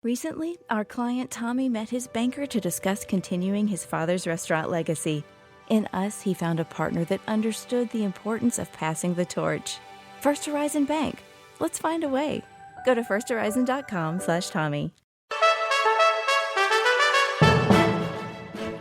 Recently, our client Tommy met his banker to discuss continuing his father's restaurant legacy. In us, he found a partner that understood the importance of passing the torch. First Horizon Bank. Let's find a way. Go to firsthorizon.com/Tommy.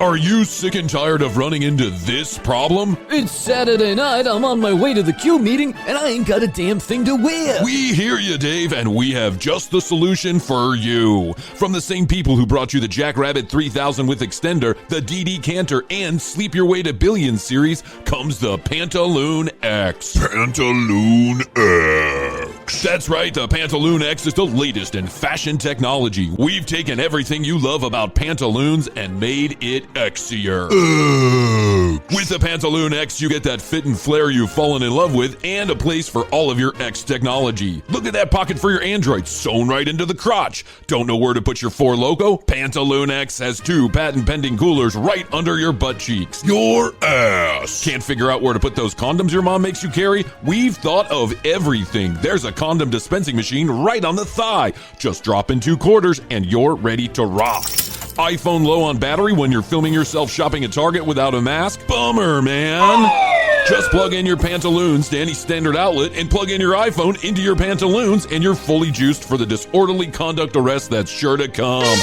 Are you sick and tired of running into this problem? It's Saturday night, I'm on my way to the Q meeting, and I ain't got a damn thing to wear. We hear you, Dave, and we have just the solution for you. From the same people who brought you the Jackrabbit 3000 with extender, the DD Canter, and Sleep Your Way to Billions series comes the Pantaloon X. Pantaloon X. That's right, the Pantaloon X is the latest in fashion technology. We've taken everything you love about pantaloons and made it X-ier. With the Pantaloon X, you get that fit and flare you've fallen in love with and a place for all of your X technology. Look at that pocket for your Android, sewn right into the crotch. Don't know where to put your Four Loko? Pantaloon X has 2 patent-pending coolers right under your butt cheeks. Your ass. Can't figure out where to put those condoms your mom makes you carry? We've thought of everything. There's a condom dispensing machine right on the thigh. Just drop in 2 quarters and you're ready to rock. iPhone low on battery when you're filming yourself shopping at Target without a mask? Bummer, man. Just plug in your pantaloons to any standard outlet and plug in your iPhone into your pantaloons and you're fully juiced for the disorderly conduct arrest that's sure to come.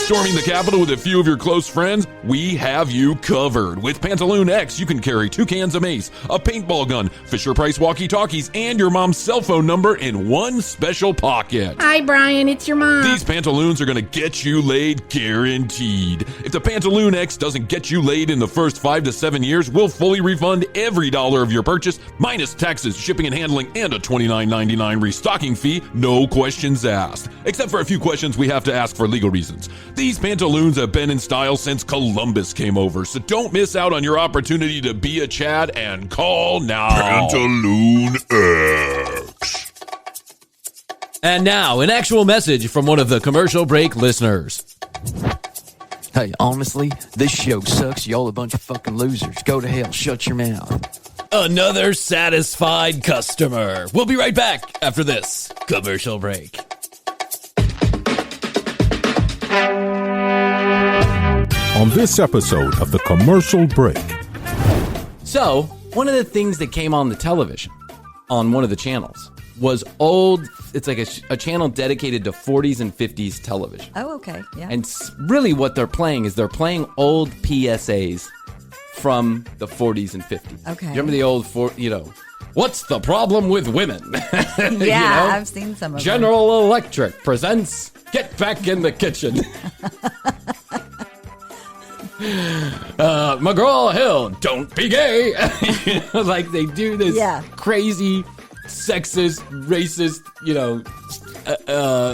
Storming the Capitol with a few of your close friends? We have you covered. With Pantaloon X, you can carry 2 cans of mace, a paintball gun, Fisher-Price walkie-talkies, and your mom's cell phone number in one special pocket. Hi, Bryan, it's your mom. These pantaloons are going to get you laid guaranteed. If the Pantaloon X doesn't get you laid in the first 5 to 7 years, we'll fully refund every dollar of your purchase, minus taxes, shipping and handling, and a $29.99 restocking fee, no questions asked. Except for a few questions we have to ask for legal reasons. These pantaloons have been in style since Columbus came over, so don't miss out on your opportunity to be a Chad and call now. Pantaloon X. And now, an actual message from one of the commercial break listeners. Hey, honestly, this show sucks. Y'all a bunch of fucking losers. Go to hell. Shut your mouth. Another satisfied customer. We'll be right back after this commercial break. On this episode of The Commercial Break. So, one of the things that came on the television, on one of the channels, was old, it's like a channel dedicated to 40s and 50s television. Oh, okay, yeah. And really what they're playing is they're playing old PSAs from the 40s and 50s. Okay. Remember the old, what's the problem with women? Yeah, I've seen some of them. General Electric presents Get Back in the Kitchen. McGraw-Hill, don't be gay. Like they do this crazy, sexist, racist,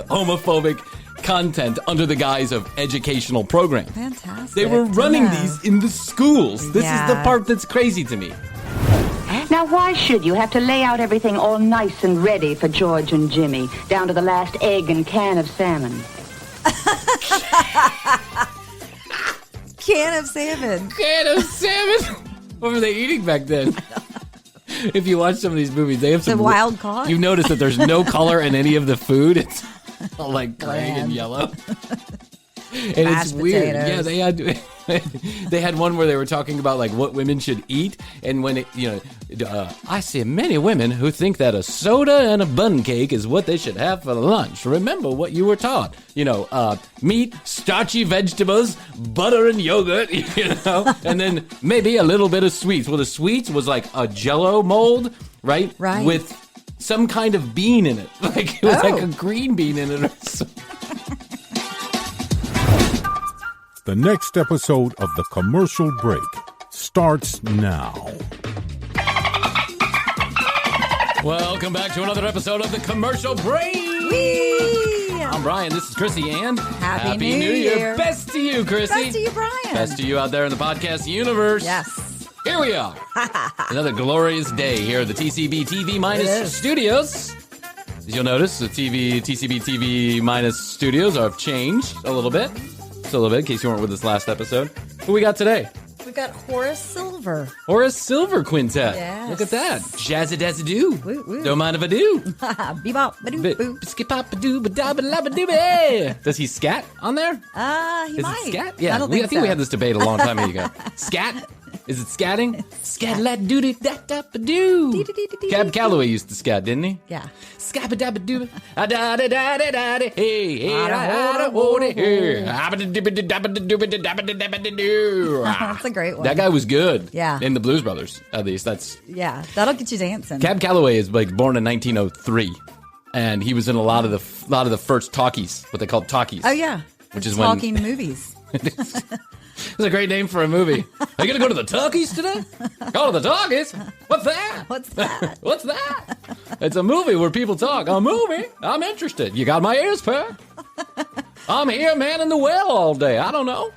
homophobic content under the guise of educational programs. Fantastic. They were running these in the schools. This is the part that's crazy to me. Now, why should you have to lay out everything all nice and ready for George and Jimmy, down to the last egg and can of salmon? Can of salmon. Can of salmon? What were they eating back then? If you watch some of these movies, they have some wild caught. You notice that there's no color in any of the food. It's all like gray and yellow. And Mashed it's weird. potatoes. Yeah, they had one where they were talking about like what women should eat, and when I see many women who think that a soda and a bun cake is what they should have for lunch. Remember what you were taught. Meat, starchy vegetables, butter and yogurt, and then maybe a little bit of sweets. Well, the sweets was like a Jell-O mold, right? Right. With some kind of bean in it. Like it was like a green bean in it or something. The next episode of The Commercial Break starts now. Welcome back to another episode of The Commercial Break. Whee! I'm Bryan, this is Krissy, and Happy New Year. Best to you, Krissy. Best to you, Bryan. Best to you out there in the podcast universe. Yes. Here we are. Another glorious day here at the TCB TV Minus Studios. As you'll notice, the TCB TV Minus Studios have changed a little bit. Just a little bit, in case you weren't with us last episode. What we got today? We got Horace Silver. Horace Silver Quintet. Yes. Look at that. Jazzy-dazzy-doo. Woo, woo. Don't mind if I do. Bebop, ba-doo-boo. Skip-pop-a-doo-ba-da-ba-la-ba-doo-ba. Does he scat on there? He Is might. it scat? Yeah, I don't I think think we so. had this debate a long time ago. Scat? Is it scatting? Scat-la-doo-dee-da-da-ba-doo. Cab Calloway used to scat, didn't he? Yeah. Scabba-dabba-doo. Ah-da-da-da-da-da-da. Hey, hey, ah-da-da-da-da-da. Hey. Ah-ba-da-dibba-da-dabba-da-dabba-da-dabba-da-doo. That's a great one. That guy was good. Yeah. In the Blues Brothers, at least. That's Yeah, that'll get you dancing. Cab Calloway is like born in 1903, and he was in a lot of the first talkies, what they called talkies. Oh, yeah. Which is Talking movies. It's a great name for a movie. Are you gonna go to the talkies today? Go to the talkies? What's that? What's that? What's that? It's a movie where people talk. A movie? I'm interested. You got my ears perked? I'm here manning the well all day. I don't know.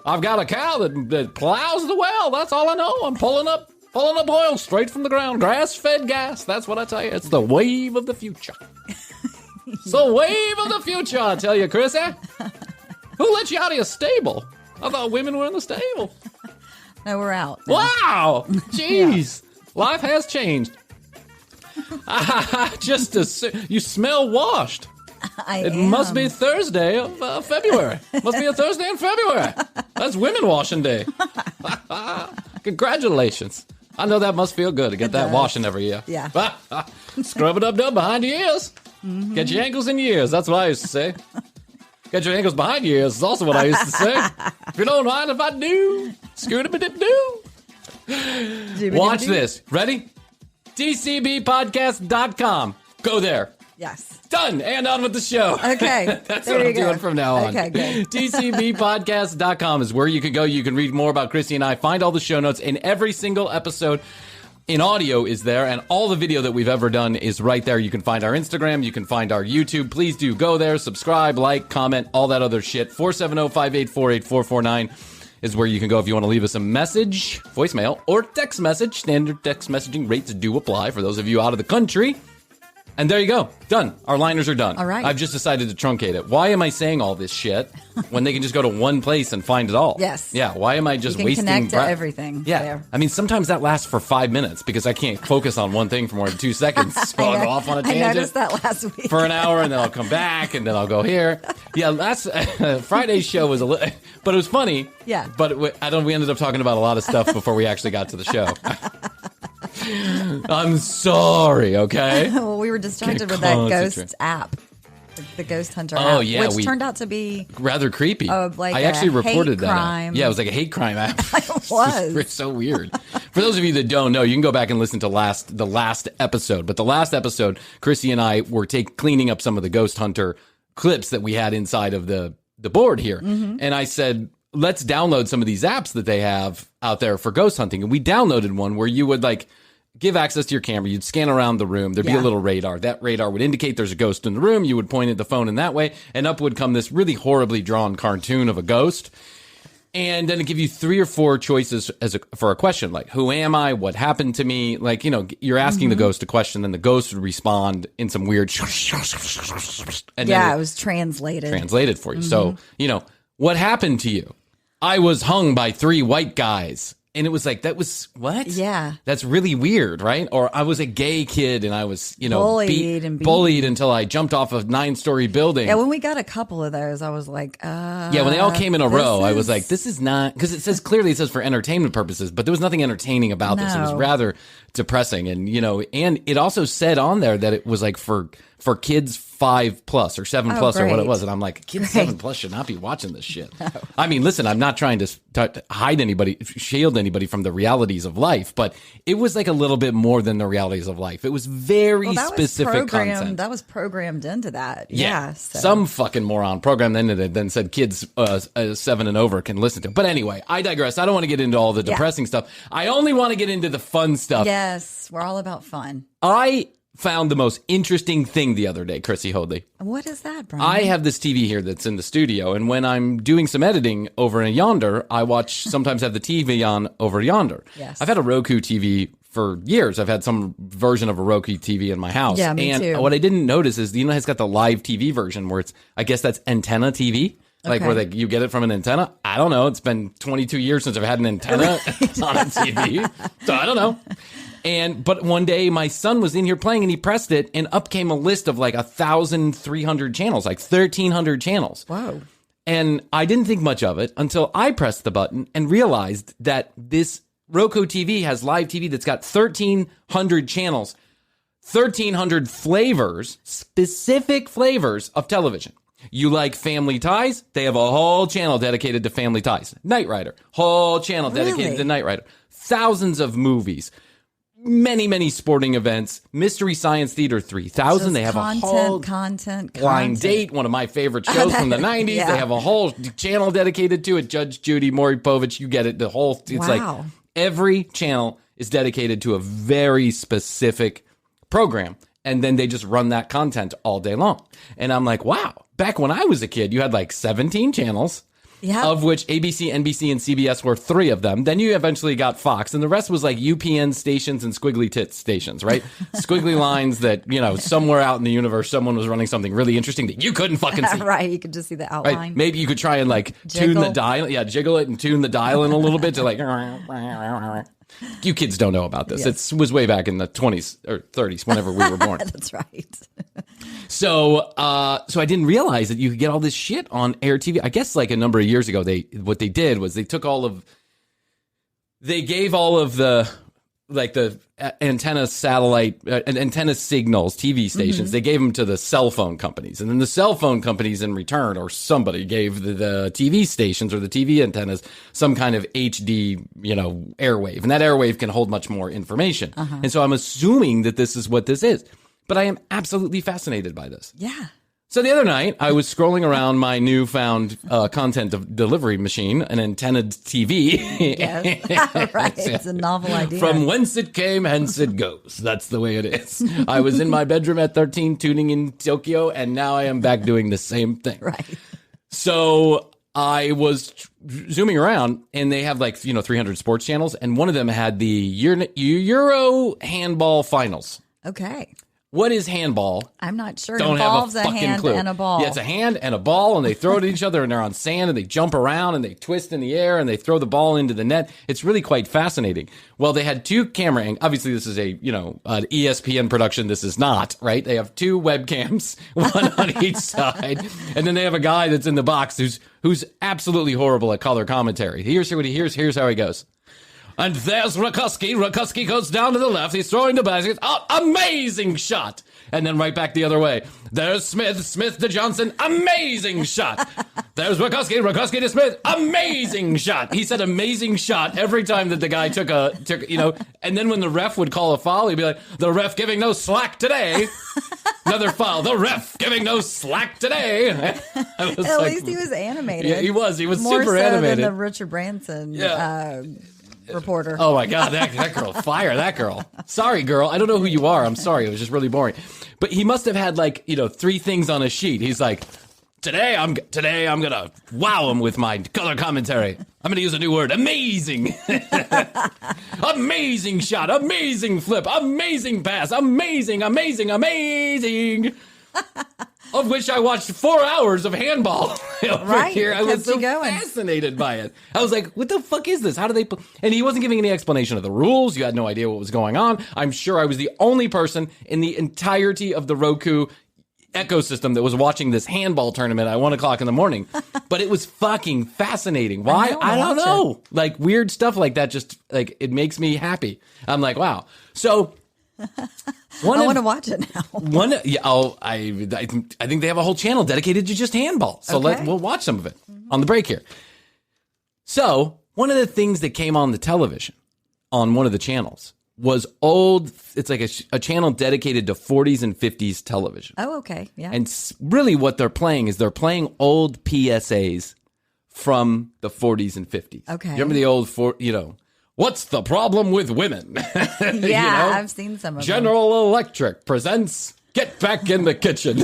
I've got a cow that plows the well. That's all I know. I'm pulling up oil straight from the ground. Grass-fed gas. That's what I tell you. It's the wave of the future. It's the wave of the future, I tell you, Krissy. Who let you out of your stable? I thought women were in the stable. No, we're out. Wow! Jeez. Life has changed. You smell washed. It Must be Thursday of February. Must be a Thursday in February. That's women washing day. Congratulations. I know that must feel good to get that washing every year. Yeah. Scrub it up behind your ears. Mm-hmm. Get your ankles in your ears. That's what I used to say. Get your ankles behind your ears is also what I used to say. If you don't mind if I do, scoot-a-bit-do. Watch this. Ready? tcbpodcast.com. Go there. Yes. Done. And on with the show. Okay. That's what I'm doing from now on. Okay, good. tcbpodcast.com is where you can go. You can read more about Krissy and I. Find all the show notes in every single episode. In audio is there, and all the video that we've ever done is right there. You can find our Instagram. You can find our YouTube. Please do go there, subscribe, like, comment, all that other shit. 470-584-8449 is where you can go if you want to leave us a message, voicemail, or text message. Standard text messaging rates do apply for those of you out of the country. And there you go. Done. Our liners are done. All right. I've just decided to truncate it. Why am I saying all this shit when they can just go to one place and find it all? Yes. Yeah. Why am I just you can wasting connect to breath? everything. Yeah. There. I mean, sometimes that lasts for 5 minutes because I can't focus on one thing for more than 2 seconds. So I'll go off on a tangent. I noticed that last week. For an hour, and then I'll come back, and then I'll go here. Yeah, last Friday's show was a little, but it was funny. Yeah. But we ended up talking about a lot of stuff before we actually got to the show. I'm sorry, okay? Well, we were distracted with that ghost app, the Ghost Hunter Oh, app, yeah, which turned out to be rather creepy. like I actually reported hate that. crime. Yeah, it was like a hate crime app. It was. It's so weird. For those of you that don't know, you can go back and listen to the last episode. But the last episode, Krissy and I were cleaning up some of the Ghost Hunter clips that we had inside of the board here. Mm-hmm. And I said, let's download some of these apps that they have out there for ghost hunting. And we downloaded one where you would give access to your camera. You'd scan around the room. There'd be a little radar. That radar would indicate there's a ghost in the room. You would point at the phone in that way, and up would come this really horribly drawn cartoon of a ghost. And then it'd give you 3 or 4 choices for a question, like, who am I? What happened to me? Like, you're asking the ghost a question, and the ghost would respond in some weird... And then it was translated. Translated for you. So, what happened to you? I was hung by 3 white guys. And it was like, that was, what? Yeah. That's really weird, right? Or I was a gay kid and I was, bullied until I jumped off a 9-story building. Yeah, when we got a couple of those, I was like, Yeah, when they all came in a row, I was like, this is not, because it says for entertainment purposes, but there was nothing entertaining about this. It was rather depressing. And, and it also said on there that it was like for kids 5 plus or 7 plus or what it was. And I'm like, kids 7 plus should not be watching this shit. No. I mean, listen, I'm not trying to shield anybody from the realities of life, but it was like a little bit more than the realities of life. It was very specific content. That was programmed into that. Yeah. So. Some fucking moron programmed into it, then said kids 7 and over can listen to it. But anyway, I digress. I don't want to get into all the depressing stuff. I only want to get into the fun stuff. Yes, we're all about fun. I found the most interesting thing the other day, Krissy Hoadley. What is that, Bryan? I have this TV here that's in the studio, and when I'm doing some editing over in yonder, I sometimes have the TV on over yonder. Yes. I've had a Roku TV for years. I've had some version of a Roku TV in my house. Yeah, me too. What I didn't notice is, it's got the live TV version where I guess that's antenna TV. Like where you get it from an antenna. I don't know. It's been 22 years since I've had an antenna on a TV. So I don't know. But one day my son was in here playing and he pressed it and up came a list of like 1,300 channels, like 1,300 channels. Whoa. And I didn't think much of it until I pressed the button and realized that this Roku TV has live TV that's got 1,300 channels, 1,300 flavors, specific flavors of television. You like Family Ties? They have a whole channel dedicated to Family Ties. Knight Rider, whole channel dedicated to Knight Rider. Thousands of movies, many, many sporting events. Mystery Science Theater 3000. They have a whole Blind Date, one of my favorite shows from the 90s. Yeah. They have a whole channel dedicated to it. Judge Judy, Maury Povich, you get it. The whole, it's like every channel is dedicated to a very specific program. And then they just run that content all day long. And I'm like, wow. Back when I was a kid, you had like 17 channels, of which ABC, NBC, and CBS were 3 of them. Then you eventually got Fox, and the rest was like UPN stations and squiggly tits stations, right? Squiggly lines that, somewhere out in the universe, someone was running something really interesting that you couldn't fucking see. Right, you could just see the outline. Right? Maybe you could try and like tune the dial. Yeah, jiggle it and tune the dial in a little bit to like... You kids don't know about this. Yes. It was way back in the 20s or 30s, whenever we were born. That's right. So I didn't realize that you could get all this shit on Air TV. I guess like a number of years ago, what they did was they gave all of the antenna satellite antenna signals, TV stations. They gave them to the cell phone companies, and then the cell phone companies in return, or somebody gave the TV stations or the TV antennas some kind of HD, airwave, and that airwave can hold much more information. And so I'm assuming that this is what this is, but I am absolutely fascinated by this. Yeah. So the other night, I was scrolling around my newfound content delivery machine, an antennaed TV. Yes, right. It's a novel idea. From whence it came, hence it goes. That's the way it is. I was in my bedroom at 13 tuning in Tokyo, and now I am back doing the same thing. Right. So I was zooming around, and they have 300 sports channels, and one of them had the Euro handball finals. Okay. What is handball? I'm not sure. Don't it involves have a fucking hand clue. and a ball. Yeah, it's a hand and a ball, and they throw it at each other, and they're on sand, and they jump around, and they twist in the air, and they throw the ball into the net. It's really quite fascinating. Well, they had 2 camera angles. Obviously, this is an ESPN production. This is not, right? They have 2 webcams, one on each side, and then they have a guy that's in the box who's absolutely horrible at color commentary. Here's what he hears. Here's how he goes. And there's Rakuski. Rakuski goes down to the left. He's throwing the basket. Oh, amazing shot. And then right back the other way. There's Smith. Smith to Johnson. Amazing shot. There's Rakuski. Rakuski to Smith. Amazing shot. He said amazing shot every time that the guy took and then when the ref would call a foul, he'd be like, the ref giving no slack today. Another foul. The ref giving no slack today. At least he was animated. Yeah, he was. He was more super so animated. Than the Richard Branson reporter. Oh my God, that girl, fire that girl. Sorry, girl. I don't know who you are. I'm sorry. It was just really boring. But he must have had 3 things on a sheet. He's like, today I'm gonna wow him with my color commentary. I'm gonna use a new word. Amazing. Amazing shot. Amazing flip. Amazing pass. Amazing. Of which I watched 4 hours of handball over here. I was so fascinated by it. I was like, what the fuck is this? How do they... And he wasn't giving any explanation of the rules. You had no idea what was going on. I'm sure I was the only person in the entirety of the Roku ecosystem that was watching this handball tournament at 1 o'clock in the morning. But it was fucking fascinating. Why? I don't know. Weird stuff like that just, it makes me happy. I'm like, wow. So... I want to watch it now. I think they have a whole channel dedicated to just handball. So we'll watch some of it on the break here. So one of the things that came on the television on one of the channels was old. It's like a channel dedicated to 40s and 50s television. Oh, okay. Yeah. And really what they're playing is they're playing old PSAs from the 40s and 50s. Okay. You remember the old, what's the problem with women? Yeah, I've seen some of them. General Electric presents Get Back in the Kitchen.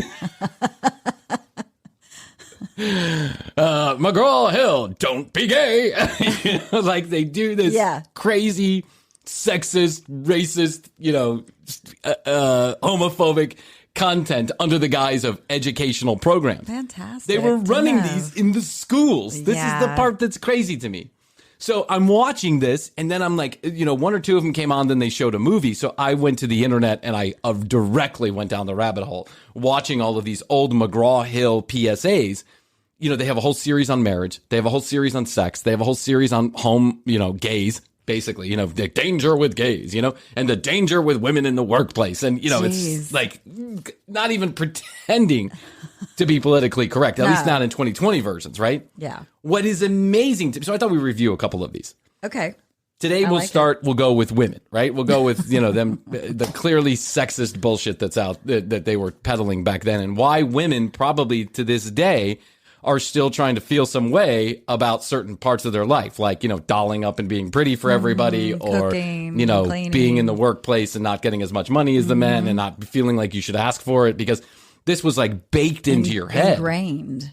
McGraw-Hill, don't be gay. They do this crazy, sexist, racist, homophobic content under the guise of educational programs. Fantastic. They were running these in the schools. This is the part that's crazy to me. So I'm watching this, and then I'm like, one or two of them came on, then they showed a movie. So I went to the internet, and I directly went down the rabbit hole, watching all of these old McGraw-Hill PSAs. They have a whole series on marriage. They have a whole series on sex. They have a whole series on home, gays, basically, the danger with gays, and the danger with women in the workplace. And, it's like not even pretending to be politically correct, at least not in 2020 versions, right? Yeah. What is amazing. So I thought we'd review a couple of these. Okay. Today we'll go with women, right? We'll go with, them, the clearly sexist bullshit that's out that they were peddling back then, and why women probably to this day are still trying to feel some way about certain parts of their life, like, dolling up and being pretty for everybody, or, cooking, cleaning, being in the workplace and not getting as much money as the men and not feeling like you should ask for it, because this was like baked into your head. Ingrained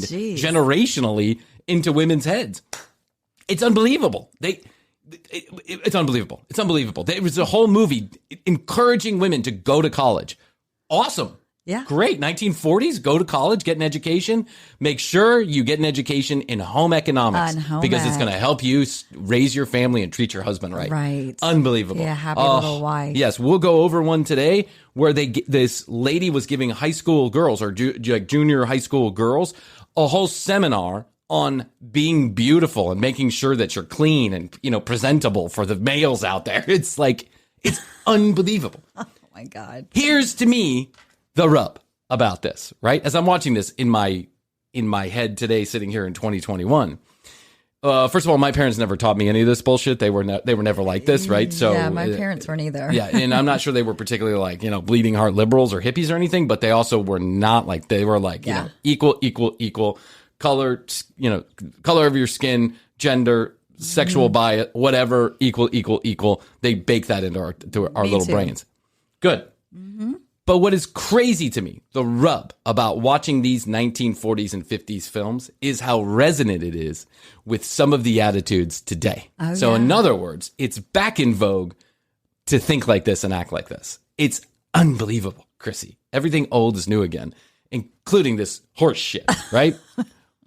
generationally into women's heads. It's unbelievable. It's unbelievable. It's unbelievable. There was a whole movie encouraging women to go to college. Awesome. Yeah. Great. 1940s, go to college, get an education. Make sure you get an education in home economics because it's going to help you raise your family and treat your husband right. Right. Unbelievable. Yeah, happy little wife. Yes, we'll go over one today where this lady was giving high school girls or junior high school girls a whole seminar on being beautiful and making sure that you're clean and, presentable for the males out there. It's unbelievable. Oh my God. Here's to me the rub about this, right? As I'm watching this in my head today, sitting here in 2021. First of all, my parents never taught me any of this bullshit. They were never like this, right? So yeah, my parents weren't either. Yeah, and I'm not sure they were particularly like bleeding heart liberals or hippies or anything, but they also were not like they were like equal color, color of your skin, gender, sexual bias, whatever, equal. They bake that into our little brains. Good. Mm-hmm. But what is crazy to me, the rub about watching these 1940s and 50s films is how resonant it is with some of the attitudes today. So in other words, it's back in vogue to think like this and act like this. It's unbelievable, Krissy. Everything old is new again, including this horse shit, right?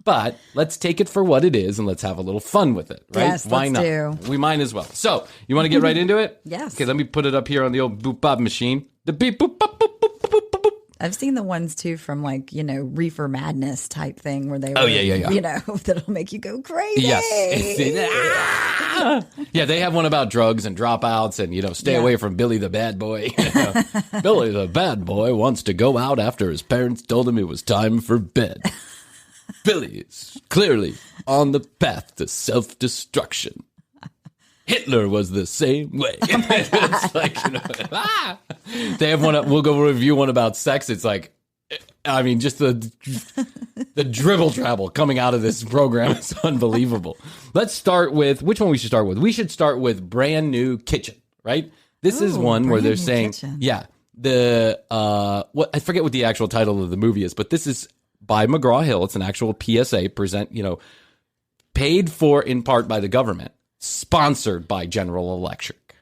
But let's take it for what it is and let's have a little fun with it, right? Yes, Why not? We might as well. So, you want to get right into it? Yes. Okay, let me put it up here on the old boop bop machine. The beep boop bop boop boop boop boop boop. I've seen the ones too from Reefer Madness type thing where they were, that'll make you go crazy. Yes. Yeah, they have one about drugs and dropouts and, stay away from Billy the bad boy. Billy the bad boy wants to go out after his parents told him it was time for bed. Billy is clearly on the path to self-destruction. Hitler was the same way. It's like, they have one. We'll go review one about sex. It's like, just the dribble travel coming out of this program is unbelievable. Let's start with which one we should start with. We should start with Brand New Kitchen, right? This is one where they're saying, I forget what the actual title of the movie is, but this is by McGraw-Hill. It's an actual PSA paid for in part by the government. Sponsored by General Electric.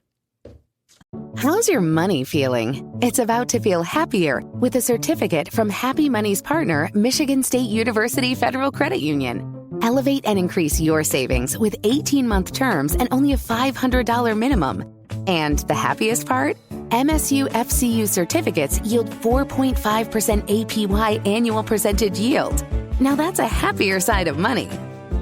How's your money feeling? It's about to feel happier with a certificate from Happy Money's partner, Michigan State University Federal Credit Union. Elevate and increase your savings with 18-month terms and only a $500 minimum. And the happiest part? MSU FCU certificates yield 4.5% APY annual percentage yield. Now that's a happier side of money.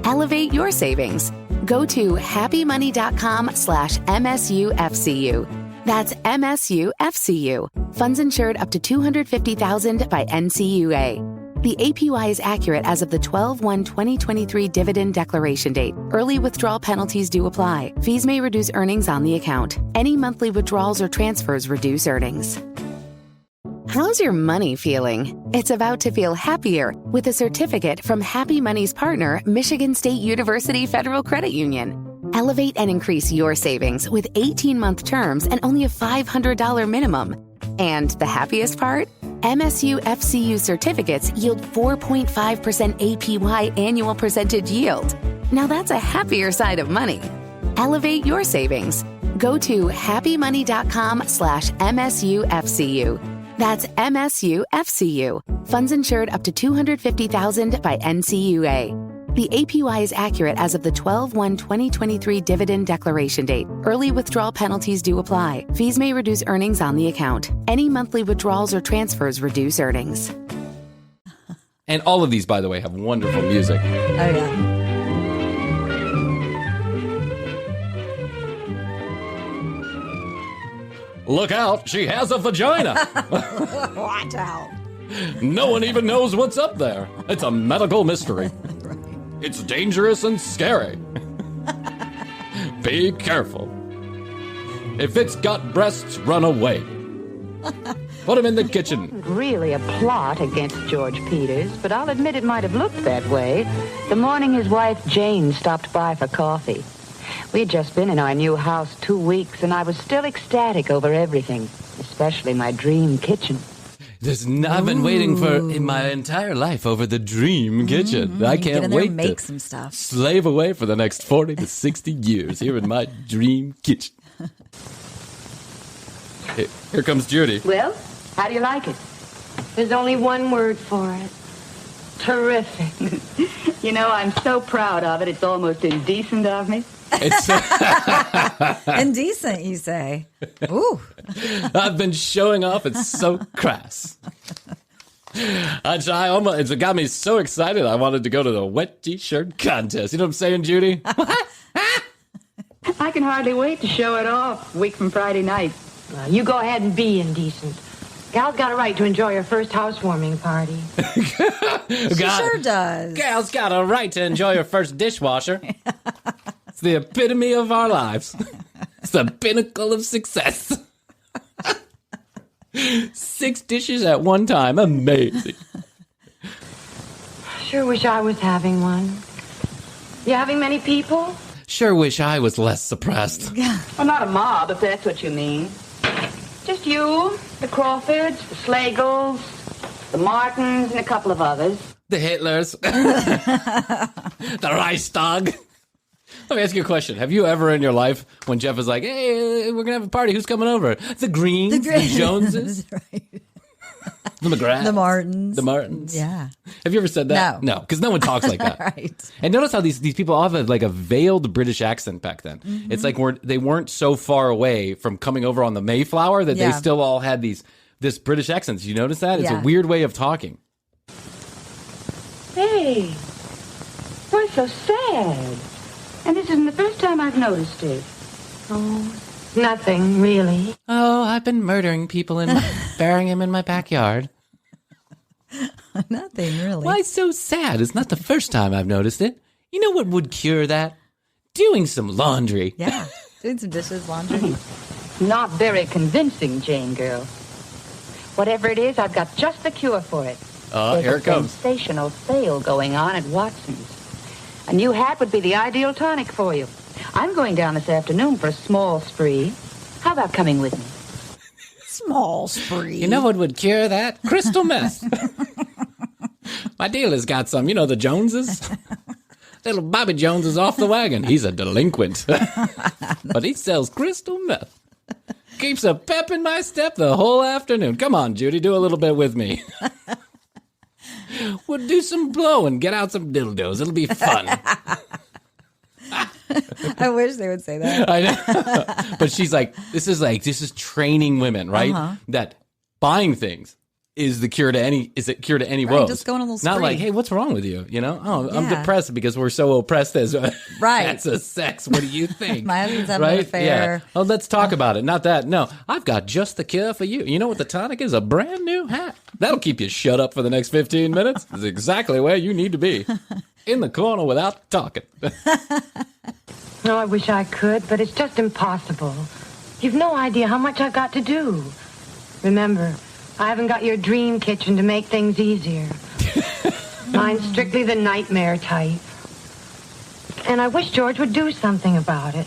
Elevate your savings. Go to happymoney.com/MSUFCU. That's MSUFCU. Funds insured up to $250,000 by NCUA. The APY is accurate as of the 12/1/2023 dividend declaration date. Early withdrawal penalties do apply. Fees may reduce earnings on the account. Any monthly withdrawals or transfers reduce earnings. How's your money feeling? It's about to feel happier with a certificate from Happy Money's partner, Michigan State University Federal Credit Union. Elevate and increase your savings with 18-month terms and only a $500 minimum. And the happiest part? MSU FCU certificates yield 4.5% APY annual percentage yield. Now that's a happier side of money. Elevate your savings. Go to happymoney.com/MSUFCU. That's MSUFCU. Funds insured up to $250,000 by NCUA. The APY is accurate as of the 12/1/2023 dividend declaration date. Early withdrawal penalties do apply. Fees may reduce earnings on the account. Any monthly withdrawals or transfers reduce earnings. And all of these, by the way, have wonderful music. Oh, yeah. Look out, she has a vagina. Watch out. No one even knows what's up there. It's a medical mystery. Right. It's dangerous and scary. Be careful. If it's got breasts, run away. Put him in the kitchen. Really a plot against George Peters, but I'll admit it might have looked that way the morning his wife Jane stopped by for coffee. We had just been in our new house 2 weeks, and I was still ecstatic over everything, especially my dream kitchen. I've been waiting for in my entire life over the dream kitchen. I can't wait make to some stuff. Slave away for the next 40 to 60 years here in my dream kitchen. Here comes Judy. Well, how do you like it? There's only one word for it. Terrific. You know, I'm so proud of it, it's almost indecent of me. It's indecent, you say? Ooh. I've been showing off. It's so crass. It got me so excited I wanted to go to the wet t-shirt contest. You know what I'm saying, Judy? I can hardly wait to show it off a week from Friday night. Well, you go ahead and be indecent. Gal's got a right to enjoy her first housewarming party. She sure does. Gal's got a right to enjoy her first dishwasher. It's the epitome of our lives. It's the pinnacle of success. 6 dishes at one time. Amazing. Sure wish I was having one. You having many people? Sure wish I was less suppressed. Well, not a mob, if that's what you mean. Just you, the Crawfords, the Slagles, the Martins, and a couple of others. The Hitlers. The Reichstag. Let me ask you a question. Have you ever in your life, when Jeff is like, hey, we're going to have a party, who's coming over? The Greens, the Joneses, right. The McGraths, the Martins. Yeah. Have you ever said that? No, because no one talks like that. Right. And notice how these people all have a veiled British accent back then. Mm-hmm. It's like they weren't so far away from coming over on the Mayflower that they still all had this British accent. You notice that? It's a weird way of talking. Hey, why so sad? And this isn't the first time I've noticed it. Oh, nothing, really. Oh, I've been murdering people and burying them in my backyard. Nothing, really. Why so sad? It's not the first time I've noticed it. You know what would cure that? Doing some laundry. Yeah, doing some dishes, laundry. Not very convincing, Jane girl. Whatever it is, I've got just the cure for it. Here it comes. There's a sensational sale going on at Watson's. A new hat would be the ideal tonic for you. I'm going down this afternoon for a small spree. How about coming with me? Small spree. You know what would cure that? Crystal meth. My dealer's got some. You know the Joneses? Little Bobby Jones is off the wagon. He's a delinquent. But he sells crystal meth. Keeps a pep in my step the whole afternoon. Come on, Judy, do a little bit with me. We'll do some blow and get out some dildos. It'll be fun. I wish they would say that. I know. But she's this is training women, right? Uh-huh. That buying things is the cure to any woes. Just going a little spree. Not like, hey, what's wrong with you? You know? Oh, yeah. I'm depressed because we're so oppressed as that's a sex. What do you think? My husband's having an affair. Yeah. Oh, let's talk about it. Not that. No, I've got just the cure for you. You know what the tonic is? A brand new hat. That'll keep you shut up for the next 15 minutes. It's exactly where you need to be. In the corner without talking. No, I wish I could, but it's just impossible. You've no idea how much I've got to do. Remember, I haven't got your dream kitchen to make things easier. Mine's strictly the nightmare type. And I wish George would do something about it.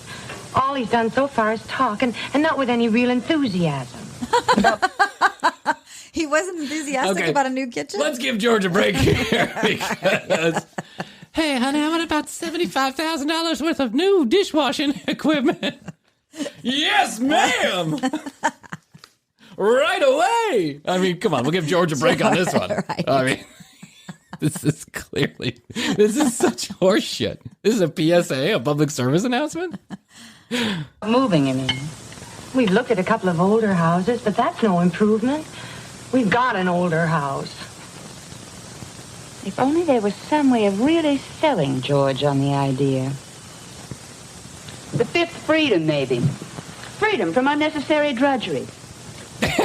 All he's done so far is talk, and not with any real enthusiasm. He wasn't enthusiastic about a new kitchen? Let's give George a break here. Because, hey, honey, how about $75,000 worth of new dishwashing equipment? Yes, ma'am! right away. I mean, come on, we'll give George a break on this one. Right. I mean, this is such horse shit. This is a PSA, a public service announcement? Moving, you mean? We've looked at a couple of older houses, but that's no improvement. We've got an older house. If only there was some way of really selling George on the idea. The fifth freedom, maybe. Freedom from unnecessary drudgery.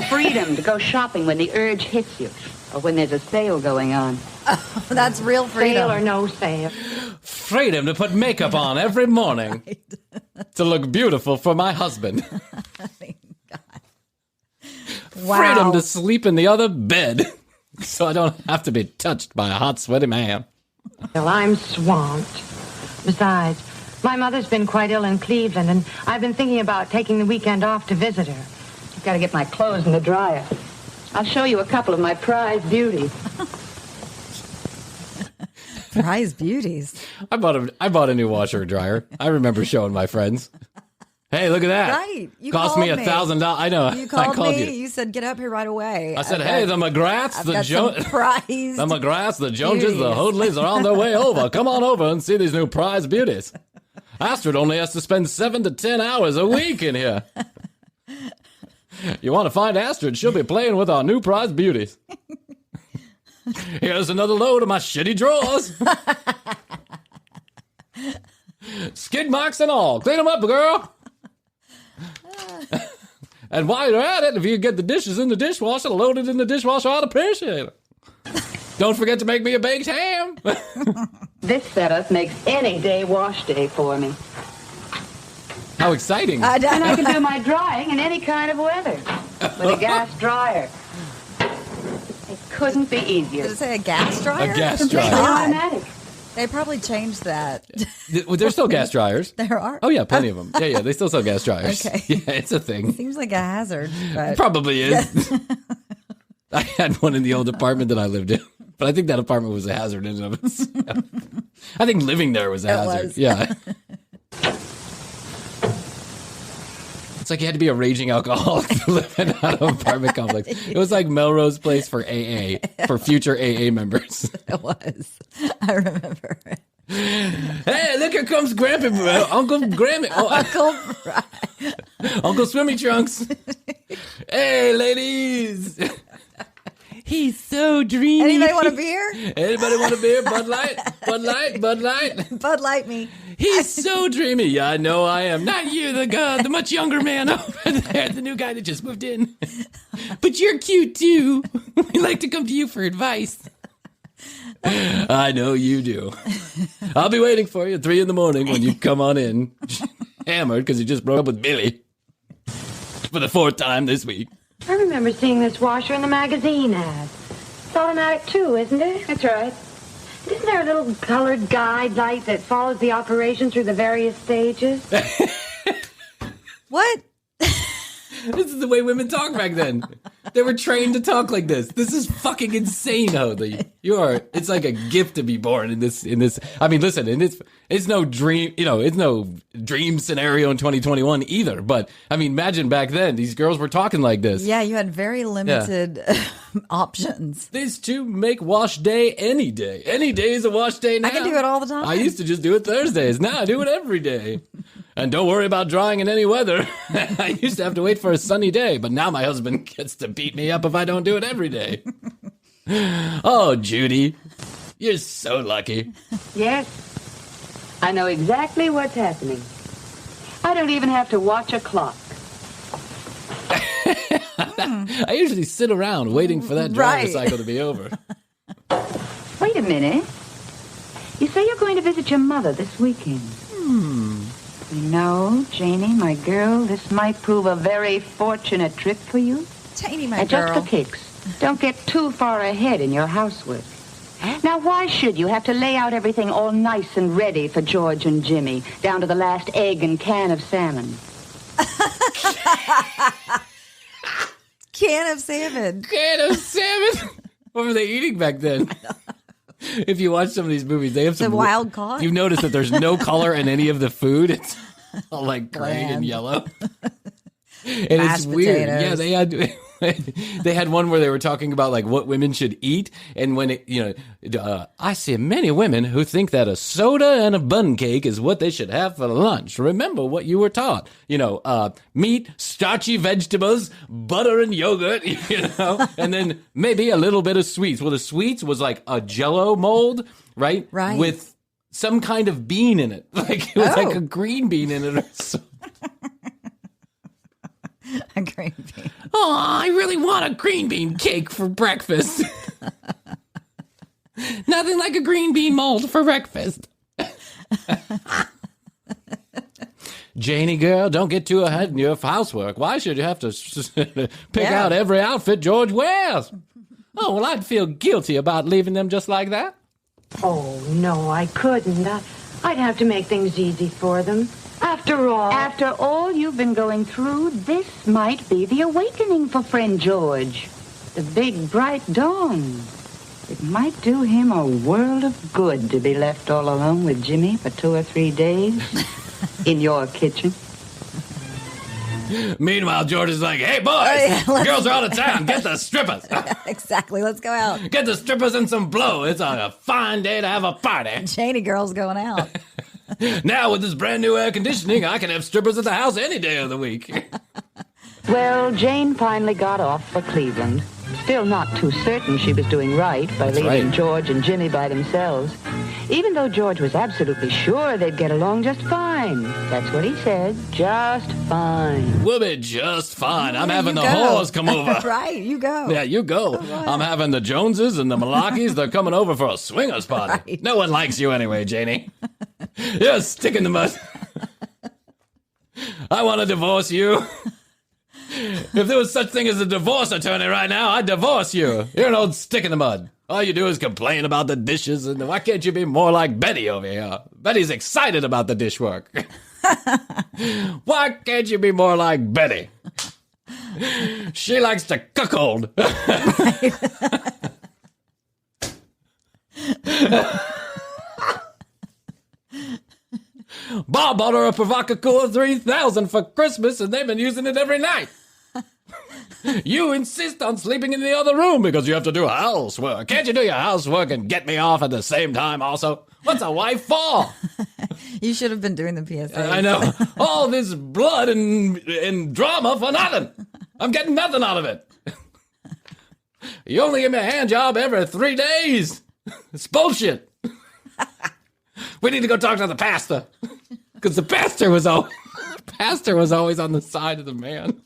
Freedom to go shopping when the urge hits you, or when there's a sale going on. Oh, that's real freedom. Sale or no sale. Freedom to put makeup on every morning to look beautiful for my husband. Wow. Freedom to sleep in the other bed so I don't have to be touched by a hot, sweaty man. Well, I'm swamped. Besides, my mother's been quite ill in Cleveland, and I've been thinking about taking the weekend off to visit her. I've got to get my clothes in the dryer. I'll show you a couple of my prize beauties. Prize beauties. I bought a new washer and dryer. I remember showing my friends. Hey, look at that. Right. You cost me called me. $1,000. I know. You called I called me. you. You said, get up here right away. I said, hey, the McGraths, the McGraths, the Joneses, the Hoadleys are on their way over. Come on over and see these new prize beauties. Astrid only has to spend 7 to 10 hours a week in here. You want to find Astrid? She'll be playing with our new prize beauties. Here's another load of my shitty drawers. Skid marks and all. Clean them up, girl. And while you're at it, if you get the dishes in the dishwasher, load it in the dishwasher, I'd appreciate it. Don't forget to make me a baked ham. This setup makes any day wash day for me. How exciting. And I can do my drying in any kind of weather with a gas dryer. It couldn't be easier. Did it say a gas dryer? A gas dryer. Completely automatic. They probably changed that. There's still gas dryers. There are? Oh, yeah, plenty of them. Yeah, they still sell gas dryers. Okay. Yeah, it's a thing. Seems like a hazard. But... It probably is. I had one in the old apartment that I lived in, but I think that apartment was a hazard in and of itself. I think living there was a hazard. Was. Yeah. It's like you had to be a raging alcoholic to live in that apartment complex. It was like Melrose Place for AA, for future AA members. It was. I remember. Hey, look, here comes Uncle Grammy. Oh, Uncle Bryan. Uncle Swimmy Trunks. Hey, ladies. He's so dreamy. Anybody want a beer? Anybody want a beer? Bud Light? Bud Light? Bud Light? Bud Light me. He's so dreamy. Yeah, I know I am. Not you, the much younger man over there, the new guy that just moved in. But you're cute, too. We like to come to you for advice. I know you do. I'll be waiting for you at 3 a.m. when you come on in. Hammered because you just broke up with Billy. For the 4th time this week. I remember seeing this washer in the magazine ad. It's automatic, too, isn't it? That's right. Isn't there a little colored guide light that follows the operation through the various stages? What? This is the way women talk back then. They were trained to talk like this. This is fucking insane, Hoadley. It's like a gift to be born in this. I mean, listen, and it's no dream, it's no dream scenario in 2021 either. But I mean, imagine back then, these girls were talking like this. Yeah, you had very limited options. These two make wash day any day. Any day is a wash day now. I can do it all the time. I used to just do it Thursdays. Now I do it every day. And don't worry about drying in any weather. I used to have to wait for a sunny day, but now my husband gets to beat me up if I don't do it every day. Oh, Judy, you're so lucky. Yes, I know exactly what's happening. I don't even have to watch a clock. I usually sit around waiting for that dryer cycle to be over. Wait a minute. You say you're going to visit your mother this weekend. You know, Janie, my girl, this might prove a very fortunate trip for you. Janie, my and girl. Just for kicks, don't get too far ahead in your housework. Now, why should you have to lay out everything all nice and ready for George and Jimmy, down to the last egg and can of salmon? Can of salmon. Can of salmon? What were they eating back then? If you watch some of these movies, they have some wild caught. You've noticed that there's no color in any of the food. It's all like gray and yellow. And it's weird. Potatoes. Yeah, they had they had one where they were talking about like what women should eat, and when I see many women who think that a soda and a bun cake is what they should have for lunch. Remember what you were taught. Meat, starchy vegetables, butter and yogurt, and then maybe a little bit of sweets. Well, the sweets was like a Jell-O mold, right? Right. With some kind of bean in it. Like it was like a green bean in it or something. A green bean. Oh, I really want a green bean cake for breakfast. Nothing like a green bean mold for breakfast. Janie girl, don't get too ahead in your housework. Why should you have to pick out every outfit George wears? Oh, well, I'd feel guilty about leaving them just like that. Oh, no, I couldn't. I'd have to make things easy for them. After all you've been going through, this might be the awakening for friend George. The big, bright dawn. It might do him a world of good to be left all alone with Jimmy for 2 or 3 days in your kitchen. Meanwhile, George is like, hey, boys, girls are out of town. Get the strippers. Exactly. Let's go out. Get the strippers and some blow. It's a fine day to have a party. Janie girl's going out. Now, with this brand new air conditioning, I can have strippers at the house any day of the week. Well, Jane finally got off for Cleveland. Still not too certain she was doing right by leaving George and Jimmy by themselves. Even though George was absolutely sure they'd get along just fine. That's what he said. Just fine. We'll be just fine. I'm having the whores come over. Right, you go. Yeah, you go. I'm having the Joneses and the Malaki's. They're coming over for a swingers party. Right. No one likes you anyway, Janie. You're a stick in the mud. I want to divorce you. If there was such thing as a divorce attorney right now, I'd divorce you. You're an old stick in the mud. All you do is complain about the dishes, and why can't you be more like Betty over here? Betty's excited about the dishwork. Why can't you be more like Betty? She likes to cuckold. Bob bought her a Provocateur 3000 for Christmas, and they've been using it every night. You insist on sleeping in the other room because you have to do housework. Can't you do your housework and get me off at the same time also? What's a wife for? You should have been doing the PSA. I know. All this blood and drama for nothing. I'm getting nothing out of it. You only give me a hand job every 3 days. It's bullshit. We need to go talk to the pastor. Because the pastor was always on the side of the man.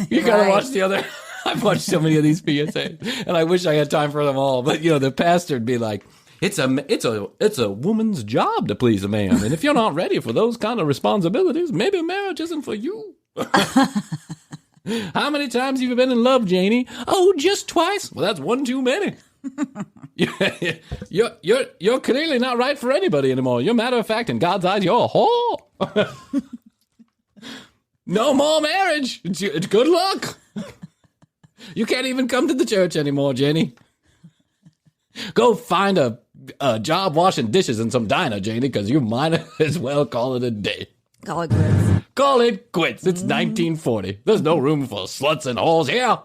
You gotta watch the other. I've watched so many of these PSAs, and I wish I had time for them all. But the pastor would be like, "It's a woman's job to please a man, and if you're not ready for those kind of responsibilities, maybe marriage isn't for you." How many times have you been in love, Janie? Oh, just twice. Well, that's one too many. You're clearly not right for anybody anymore. You're matter of fact, in God's eyes, you're a whore. No more marriage. Good luck. You can't even come to the church anymore, Jenny. Go find a job washing dishes in some diner, Janie, because you might as well call it a day. Call it quits. Call it quits. It's 1940. There's no room for sluts and whores here.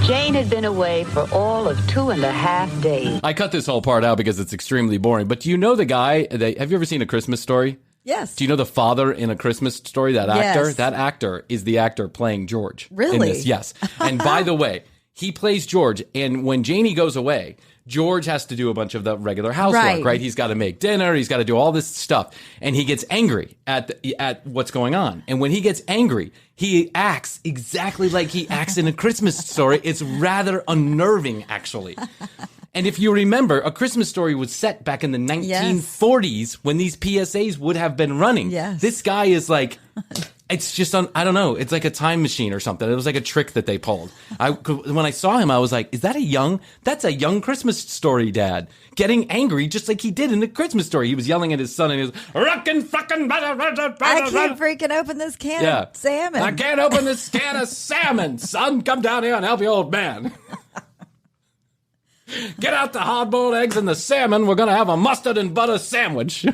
Jane had been away for all of 2.5 days. I cut this whole part out because it's extremely boring. But do you know the guy? Have you ever seen A Christmas Story? Yes. Do you know the father in A Christmas Story, that actor? Yes. That actor is the actor playing George. Really? In this, yes. And by the way, he plays George. And when Janie goes away, George has to do a bunch of the regular housework, right? He's got to make dinner. He's got to do all this stuff. And he gets angry at what's going on. And when he gets angry, he acts exactly like he acts in A Christmas Story. It's rather unnerving, actually. And if you remember, A Christmas Story was set back in the 1940s when these PSAs would have been running. Yes. This guy is like... It's just, I don't know. It's like a time machine or something. It was like a trick that they pulled. When I saw him, I was like, that's a young Christmas Story dad getting angry just like he did in The Christmas Story. He was yelling at his son and he was, rockin' fucking... I can't freaking open this can of salmon. I can't open this can of salmon. Son, come down here and help your old man. Get out the hard-boiled eggs and the salmon. We're going to have a mustard and butter sandwich.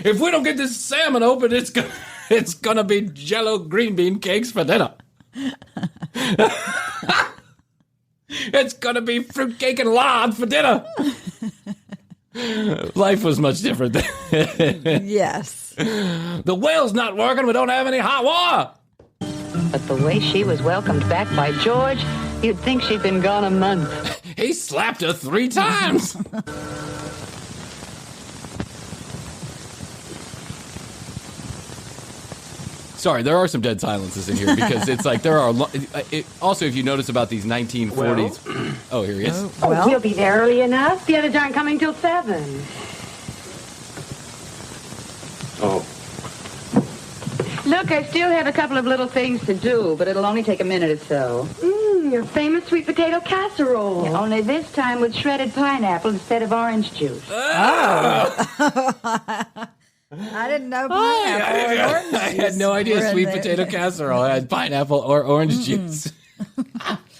If we don't get this salmon open, it's It's gonna be Jell-O green bean cakes for dinner. It's gonna be fruitcake and lard for dinner. Life was much different then. Yes. The well's not working. We don't have any hot water. But the way she was welcomed back by George, you'd think she'd been gone a month. He slapped her 3 times. Sorry, there are some dead silences in here because it's like there are. Also, if you notice about these 1940s. Oh, here he is. Oh, he'll be there early enough. The others aren't coming till 7. Oh. Look, I still have a couple of little things to do, but it'll only take a minute or so. Your famous sweet potato casserole. Yeah, only this time with shredded pineapple instead of orange juice. Oh. I didn't know pineapple or orange juice. I had no idea sweet potato casserole had pineapple or orange juice.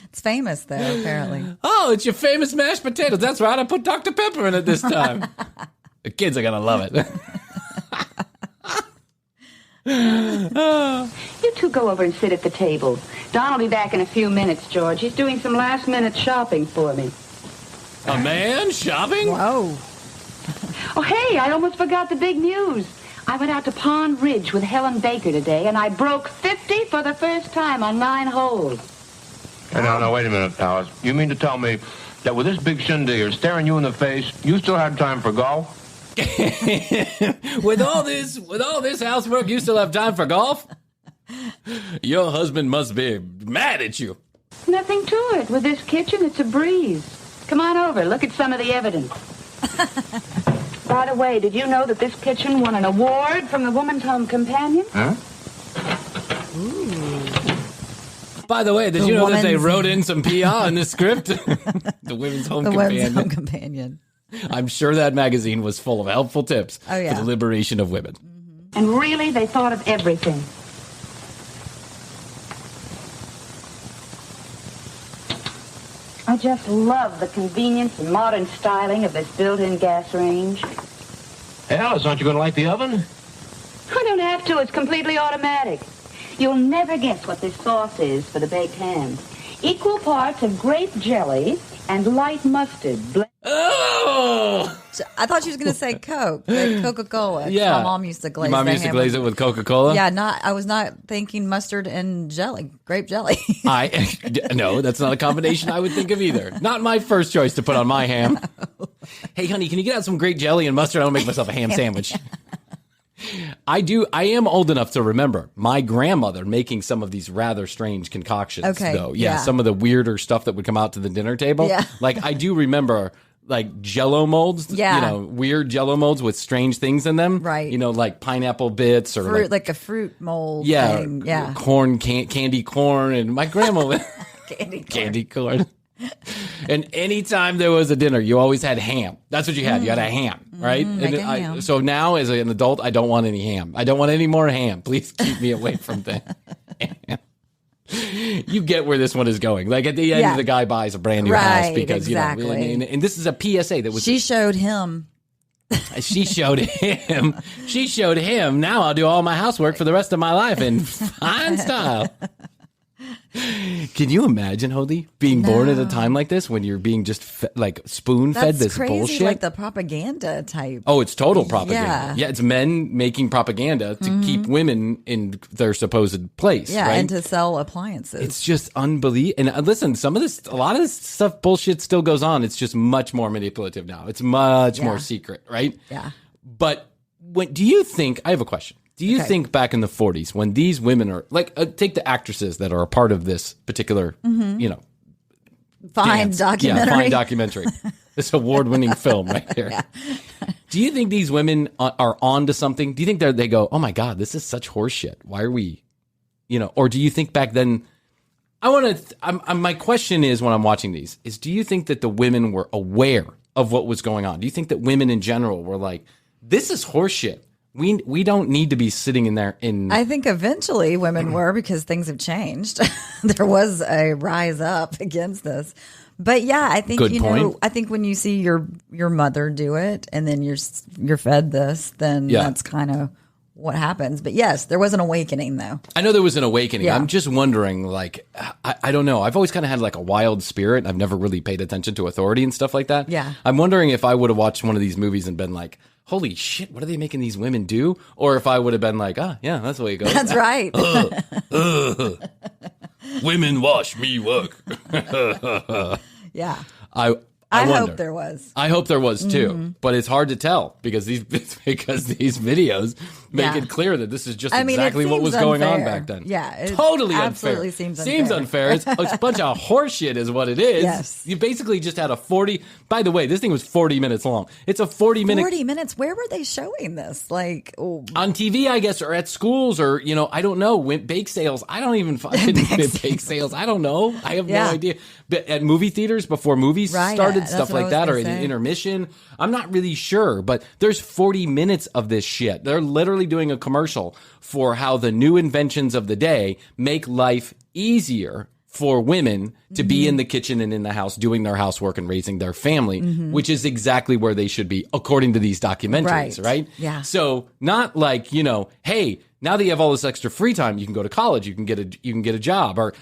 It's famous, though, apparently. Oh, it's your famous mashed potatoes. That's right. I put Dr. Pepper in it this time. The kids are going to love it. You two go over and sit at the table. Don will be back in a few minutes, George. He's doing some last-minute shopping for me. A man shopping? Whoa. Oh, hey, I almost forgot the big news. I went out to Pond Ridge with Helen Baker today, and I broke 50 for the first time on 9 holes. Hey, now, wait a minute, Alice. You mean to tell me that with this big shindig staring you in the face, you still had time for golf? With all this housework, you still have time for golf? Your husband must be mad at you. Nothing to it. With this kitchen, it's a breeze. Come on over. Look at some of the evidence. By the way, did you know that this kitchen won an award from the Woman's Home Companion? Huh? Ooh. By the way, did you know that they wrote in some PR in this script? The Women's Home Companion. Women's Home Companion. I'm sure that magazine was full of helpful tips for the liberation of women. And really, they thought of everything. I just love the convenience and modern styling of this built-in gas range. Hey, Alice, aren't you going to light the oven? I don't have to. It's completely automatic. You'll never guess what this sauce is for the baked hams. Equal parts of grape jelly and light mustard. Oh! I thought she was going to say Coke, like Coca-Cola. Yeah. My mom used to glaze Your mom used to glaze it with Coca-Cola? Yeah, I was not thinking mustard and jelly, grape jelly. No, that's not a combination I would think of either. Not my first choice to put on my ham. No. Hey, honey, can you get out some grape jelly and mustard? I'll make myself a ham sandwich. I am old enough to remember my grandmother making some of these rather strange concoctions, though. Yeah, some of the weirder stuff that would come out to the dinner table. Yeah. Like, I do remember, like, Jell-O molds, weird Jell-O molds with strange things in them. Right. Like pineapple bits or fruit, like a fruit mold thing. Yeah. Corn, candy corn. And my grandma... Candy corn. And anytime there was a dinner, you always had ham. That's what you had. You had a ham, right? Ham. So now, as an adult, I don't want any ham. I don't want any more ham. Please keep me away from that. You get where this one is going. Like, at the end, the guy buys a brand new house because, and this is a PSA that was... She showed him. She showed him. She showed him. Now I'll do all my housework for the rest of my life in fine style. Can you imagine, Hoadley, being born at a time like this when you're being just spoon-fed this crazy, bullshit? Like the propaganda type. Oh, it's total propaganda. Yeah, it's men making propaganda to keep women in their supposed place. Yeah, right? and to sell appliances. It's just unbelievable. And listen, a lot of this stuff, bullshit still goes on. It's just much more manipulative now. It's much more secret, right? Yeah. But do you think, I have a question. Do you think back in the 40s when these women are, like, take the actresses that are a part of this particular, fine documentary. Yeah, fine documentary. This award-winning film right here. Yeah. Do you think these women are on to something? Do you think they go, oh my God, this is such horseshit. Why are we, or do you think back then, my question is when I'm watching these, is do you think that the women were aware of what was going on? Do you think that women in general were like, this is horseshit? We don't need to be sitting in there I think eventually women were, because things have changed. There was a rise up against this. But yeah, I think I think when you see your mother do it and then you're fed this, then that's kind of what happens. But yes, there was an awakening, though. I know there was an awakening. Yeah. I'm just wondering, like, I don't know. I've always kind of had like a wild spirit. I've never really paid attention to authority and stuff like that. Yeah. I'm wondering if I would have watched one of these movies and been like, holy shit, what are they making these women do? Or if I would have been like, yeah, that's the way it goes. That's right. Women watch me work. Yeah. I wonder. hope there was. I hope there was too, but it's hard to tell because these videos make it clear that this is just exactly what was going on back then. Yeah, it totally absolutely unfair. seems unfair. It's a bunch of horseshit, is what it is. Yes. You basically just had a 40. By the way, this thing was 40 minutes long. It's a 40-minute. 40 minutes. Where were they showing this? Like on TV, I guess, or at schools, or I don't know. Bake sales. I don't even bake sales. I don't know. I have no idea. But at movie theaters before movies started, stuff like that, or in intermission. I'm not really sure, but there's 40 minutes of this shit. They're literally doing a commercial for how the new inventions of the day make life easier for women to be in the kitchen and in the house doing their housework and raising their family, which is exactly where they should be according to these documentaries, right? Yeah. So not like, hey, now that you have all this extra free time, you can go to college, you can get a job, or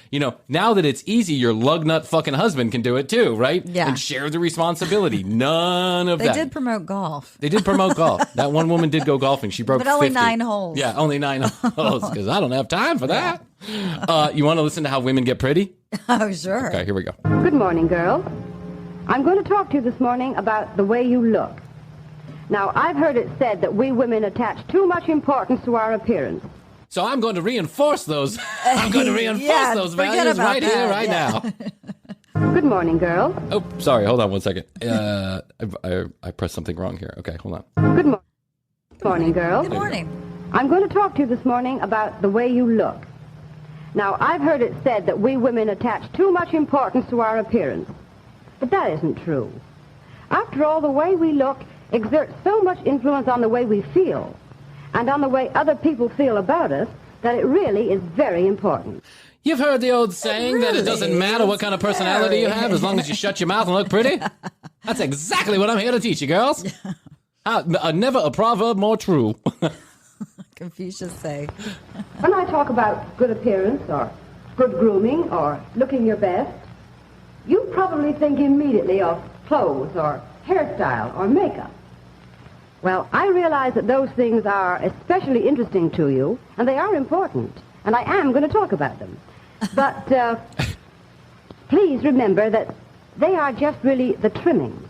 now that it's easy, your lug nut fucking husband can do it too, right? Yeah. And share the responsibility. None of that. They did promote golf. They did promote golf. That one woman did go golfing. She broke 50. But only 9 holes. Yeah, only 9 holes because I don't have time for that. You want to listen to how women get pretty? Oh, sure. Okay, here we go. Good morning, girls. I'm going to talk to you this morning about the way you look. Now, I've heard it said that we women attach too much importance to our appearance. So I'm going to reinforce those. I'm going to reinforce those values right here, right now. Good morning, girls. Oh, sorry. Hold on one second. I pressed something wrong here. Okay, hold on. Good morning, girls. Good morning. I'm going to talk to you this morning about the way you look. Now, I've heard it said that we women attach too much importance to our appearance. But that isn't true. After all, the way we look exerts so much influence on the way we feel and on the way other people feel about us that it really is very important. You've heard the old saying that it doesn't matter what kind of personality you have as long as you shut your mouth and look pretty? That's exactly what I'm here to teach you, girls. Never a proverb more true. Confucius say. When I talk about good appearance or good grooming or looking your best, you probably think immediately of clothes or hairstyle or makeup. Well, I realize that those things are especially interesting to you, and they are important, and I am going to talk about them. But please remember that they are just really the trimmings.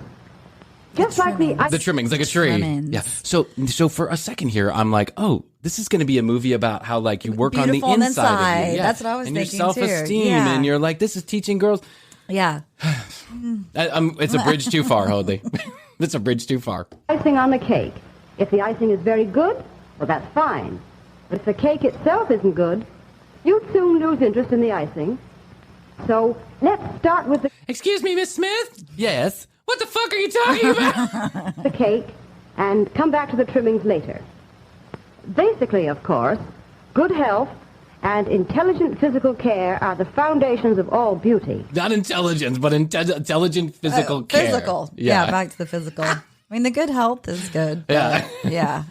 Just like the trimmings, like a tree. Trimmings. Yeah. So for a second here, I'm like, oh, this is going to be a movie about how like you work on the inside of you. Yeah. That's what I was and thinking your self-esteem, too. Yeah. and you're like, this is teaching girls. Yeah. It's a bridge too far, Hoadley. It's a bridge too far. Icing on the cake. If the icing is very good, well, that's fine. But if the cake itself isn't good, you'd soon lose interest in the icing. So let's start with the... Excuse me, Miss Smith? Yes? What the fuck are you talking about? the cake, and come back to the trimmings later. Basically, of course, good health and intelligent physical care are the foundations of all beauty. Not intelligence, but intelligent physical care. Physical. Yeah, back to the physical. I mean, the good health is good. Yeah. Yeah.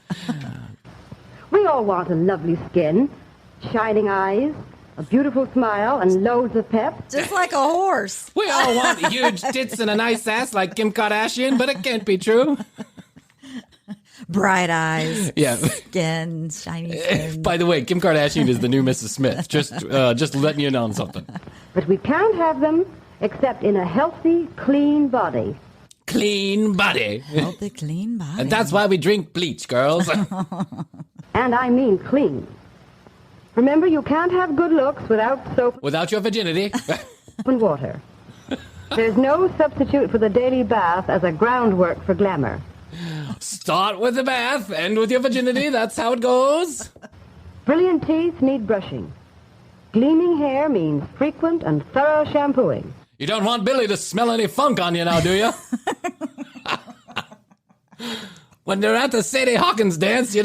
We all want a lovely skin, shining eyes, a beautiful smile, and loads of pep. Just like a horse. We all want huge tits and a nice ass like Kim Kardashian, but it can't be true. Bright eyes, yeah, skin, shiny skin. By the way, Kim Kardashian is the new Mrs. Smith. Just letting you know something. But we can't have them except in a healthy, clean body. Clean body. Healthy, clean body. And that's why we drink bleach, girls. And I mean clean. Remember, you can't have good looks without soap. Without your virginity. And water. There's no substitute for the daily bath as a groundwork for glamour. Start with the bath, end with your virginity. That's how it goes. Brilliant teeth need brushing. Gleaming hair means frequent and thorough shampooing. You don't want Billy to smell any funk on you now, do you? When you're at the Sadie Hawkins dance, you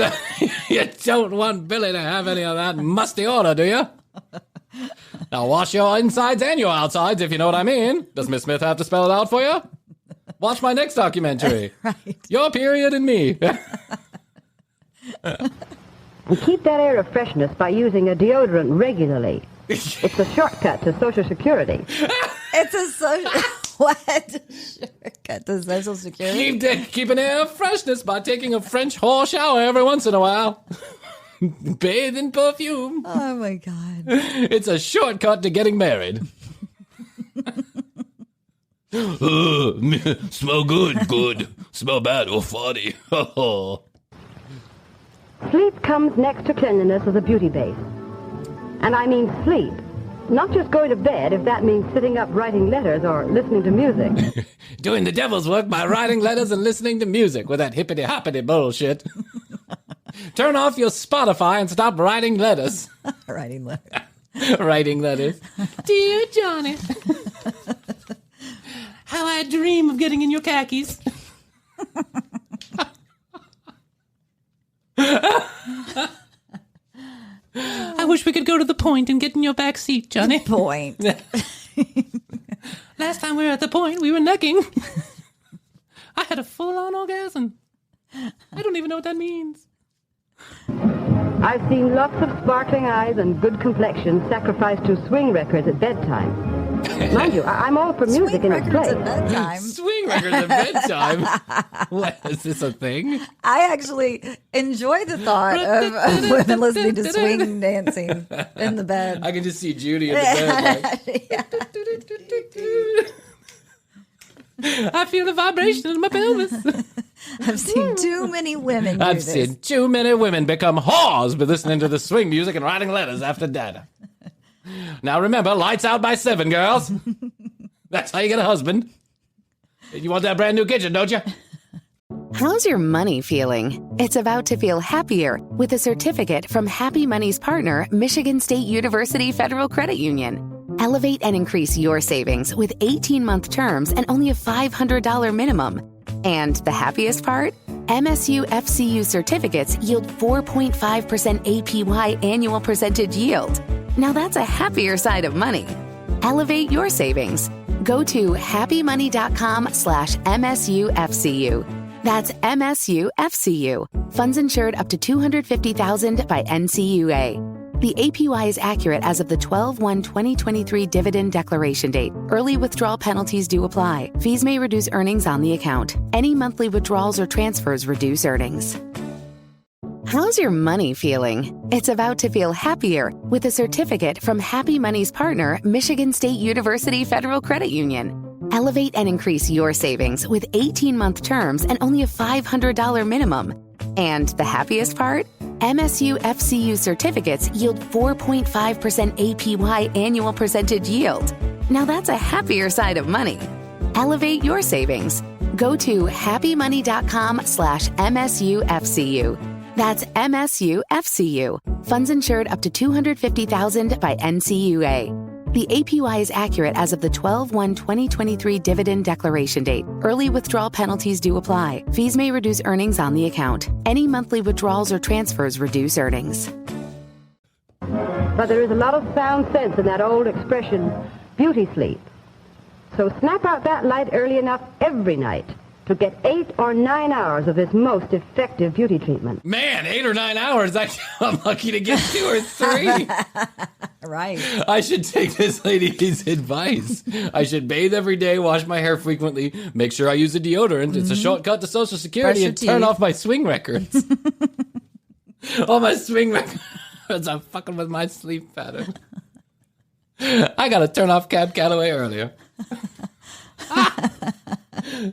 don't want Billy to have any of that musty odor, do you? Now wash your insides and your outsides, if you know what I mean. Does Miss Smith have to spell it out for you? Watch my next documentary. Right. Your period and me. And keep that air of freshness by using a deodorant regularly. It's a shortcut to Social Security. It's a social... What? Shortcut to Social Security? Keep an air of freshness by taking a French hall shower every once in a while. Bathe in perfume. Oh, my God. It's a shortcut to getting married. Smell good. Smell bad, funny. Sleep comes next to cleanliness as a beauty base. And I mean sleep. Not just going to bed if that means sitting up writing letters or listening to music. Doing the devil's work by writing letters and listening to music with that hippity-hoppity bullshit. Turn off your Spotify and stop writing letters. Writing letters. Writing letters. Dear Johnny, how I dream of getting in your khakis. I wish we could go to the point and get in your back seat, Johnny. The point. Last time we were at the point, we were necking. I had a full-on orgasm. I don't even know what that means. I've seen lots of sparkling eyes and good complexion sacrificed to swing records at bedtime. Mind you, I'm all for music in its place. At bedtime. Swing records at bedtime? What, is this a thing? I actually enjoy the thought of women listening to swing dancing in the bed. I can just see Judy in the bed. Like, I feel the vibration in my pelvis. I've seen too many women do I've seen too many women become whores by listening to the swing music and writing letters after that. Now remember, lights out by 7, girls. That's how you get a husband. You want that brand new kitchen, don't you? How's your money feeling? It's about to feel happier with a certificate from Happy Money's partner, Michigan State University Federal Credit Union. Elevate and increase your savings with 18-month terms and only a $500 minimum. And the happiest part? MSU FCU certificates yield 4.5% APY annual percentage yield. Now that's a happier side of money. Elevate your savings. Go to happymoney.com/MSUFCU. That's MSUFCU. Funds insured up to $250,000 by NCUA. The APY is accurate as of the 12/1/2023 dividend declaration date. Early withdrawal penalties do apply. Fees may reduce earnings on the account. Any monthly withdrawals or transfers reduce earnings. How's your money feeling? It's about to feel happier with a certificate from Happy Money's partner, Michigan State University Federal Credit Union. Elevate and increase your savings with 18-month terms and only a $500 minimum. And the happiest part? MSU FCU certificates yield 4.5% APY annual percentage yield. Now that's a happier side of money. Elevate your savings. Go to happymoney.com/MSUFCU. That's MSUFCU. Funds insured up to $250,000 by NCUA. The APY is accurate as of the 12/1/2023 dividend declaration date. Early withdrawal penalties do apply. Fees may reduce earnings on the account. Any monthly withdrawals or transfers reduce earnings. But there is a lot of sound sense in that old expression, beauty sleep. So snap out that light early enough every night to get 8 or 9 hours of this most effective beauty treatment. Man, 8 or 9 hours. I'm lucky to get 2 or 3. Right. I should take this lady's advice. I should bathe every day, wash my hair frequently, make sure I use a deodorant. It's a shortcut to Social Security, and turn off my swing records. All my swing records are fucking with my sleep pattern. I got to turn off Cab Calloway earlier.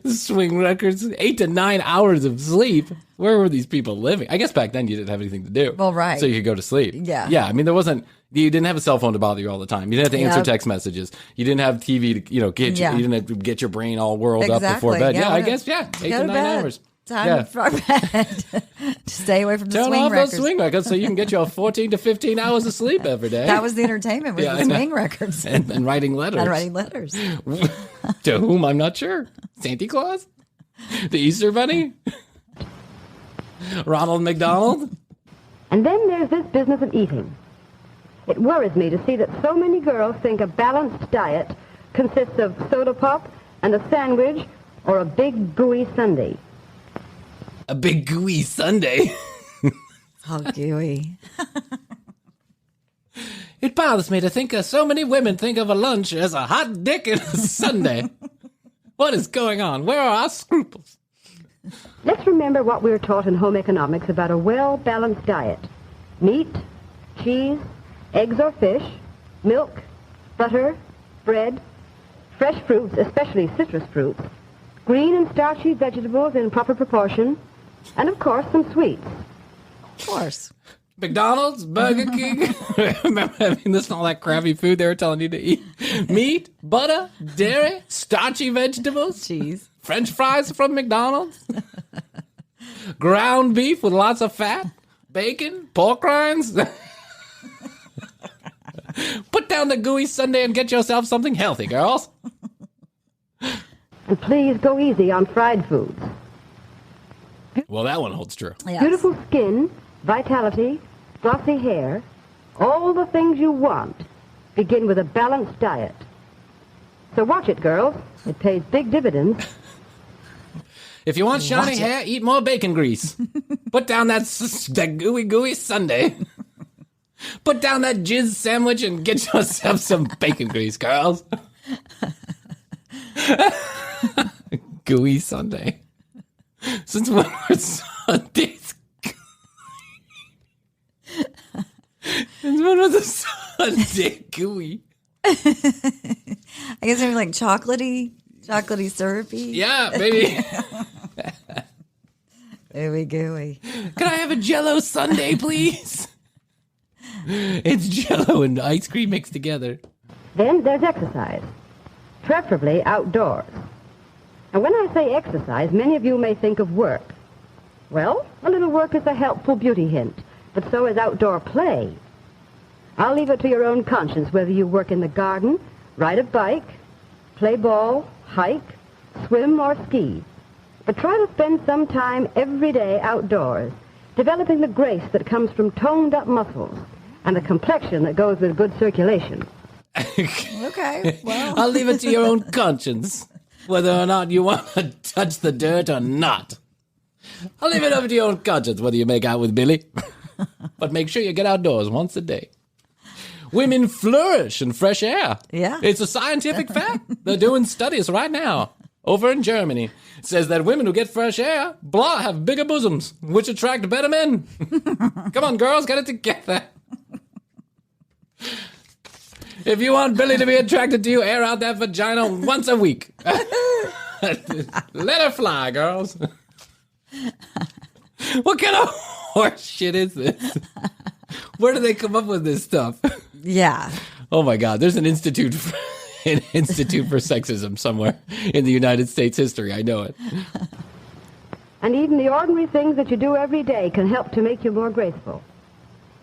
Swing records, 8 to 9 hours of sleep. Where were these people living? I guess back then you didn't have anything to do. Well, right. So you could go to sleep. Yeah. Yeah, I mean, you didn't have a cell phone to bother you all the time. You didn't have to answer text messages. You didn't have TV to, you didn't have to get your brain all whirled up before bed. Yeah, I guess, 8 to 9 hours. Time for bed. Stay away from the swing records. Turn off those swing records so you can get your 14 to 15 hours of sleep every day. That was the entertainment with the swing records. And writing letters. And writing letters. To whom, I'm not sure. Santa Claus? The Easter Bunny? Ronald McDonald? And then there's this business of eating. It worries me to see that so many girls think a balanced diet consists of soda pop and a sandwich or a big gooey sundae. A big gooey sundae? Oh, gooey. It bothers me to think so many women think of a lunch as a hot dick and a sundae. What is going on? Where are our scruples? Let's remember what we were taught in home economics about a well-balanced diet. Meat, cheese, eggs or fish, milk, butter, bread, fresh fruits, especially citrus fruits, green and starchy vegetables in proper proportion, and, of course, some sweets. Of course. McDonald's, Burger King. Remember having this and all that crappy food they were telling you to eat? Meat, butter, dairy, starchy vegetables, cheese, French fries from McDonald's, ground beef with lots of fat, bacon, pork rinds. Put down the gooey sundae and get yourself something healthy, girls. And please go easy on fried foods. Well, that one holds true. Yes. Beautiful skin, vitality, glossy hair, all the things you want begin with a balanced diet. So watch it, girls. It pays big dividends. If you want shiny hair, eat more bacon grease. Put down that gooey sundae. Put down that jizz sandwich and get yourself some bacon grease, girls. Gooey sundae. Since when were Sundays? Since when was a Sunday gooey? I guess maybe like chocolatey syrupy. Yeah, maybe. Ooey gooey. Can I have a Jell-O sundae, please? It's Jell-O and ice cream mixed together. Then there's exercise, preferably outdoors. And when I say exercise, many of you may think of work. Well, a little work is a helpful beauty hint, but so is outdoor play. I'll leave it to your own conscience whether you work in the garden, ride a bike, play ball, hike, swim, or ski. But try to spend some time every day outdoors, developing the grace that comes from toned-up muscles and the complexion that goes with good circulation. Okay, well. I'll leave it to your own conscience, whether or not you want to touch the dirt or not. I'll leave it up to your own conscience whether you make out with Billy. But make sure you get outdoors once a day. Women flourish in fresh air. Yeah. It's a scientific fact. They're doing studies right now over in Germany. It says that women who get fresh air, have bigger bosoms, which attract better men. Come on, girls, get it together. If you want Billy to be attracted to you, air out that vagina once a week. Let her fly, girls. What kind of horse shit is this? Where do they come up with this stuff? Yeah. Oh my God, there's an institute for sexism somewhere in the United States history. I know it. And even the ordinary things that you do every day can help to make you more graceful.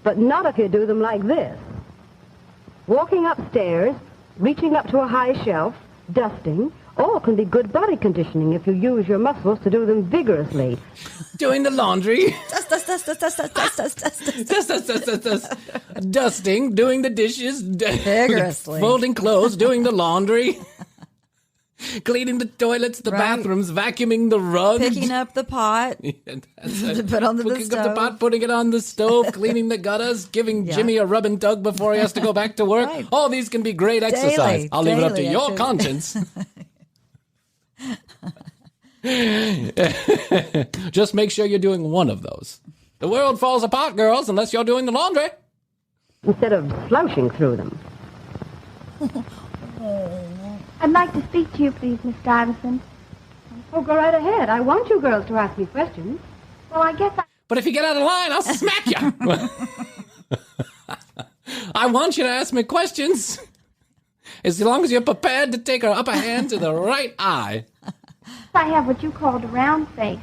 But not if you do them like this. Walking upstairs, reaching up to a high shelf, dusting, all can be good body conditioning if you use your muscles to do them vigorously. Doing the laundry. Dust. Dusting, doing the dishes. Vigorously. Folding clothes, doing the laundry. Cleaning the toilets, the bathrooms, vacuuming the rugs. Picking up the pot. To put on the Picking stove. up the pot, putting it on the stove, cleaning the gutters, giving Jimmy a rub and tug before he has to go back to work. Right. All these can be great exercise. I'll leave it up to your actually. conscience. Just make sure you're doing one of those. The world falls apart, girls, unless you're doing the laundry. Instead of slouching through them. I'd like to speak to you, please, Miss Stuyvesant. Oh, go right ahead. I want you girls to ask me questions. Well, I guess But if you get out of line, I'll smack you. I want you to ask me questions. As long as you're prepared to take her upper hand to the right eye. I have what you called a round face.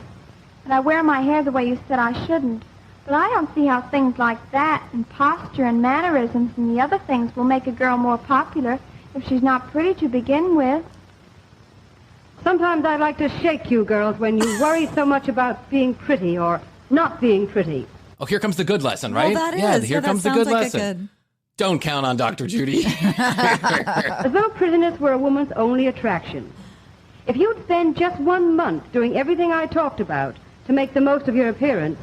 And I wear my hair the way you said I shouldn't. But I don't see how things like that and posture and mannerisms and the other things will make a girl more popular if she's not pretty to begin with. Sometimes I like to shake you girls when you worry so much about being pretty or not being pretty. Oh, here comes the good lesson, right? Well, that yeah, is. here that comes the sounds good like lesson. Don't count on Dr. Judy. As though prettiness were a woman's only attraction. If you'd spend just 1 month doing everything I talked about to make the most of your appearance,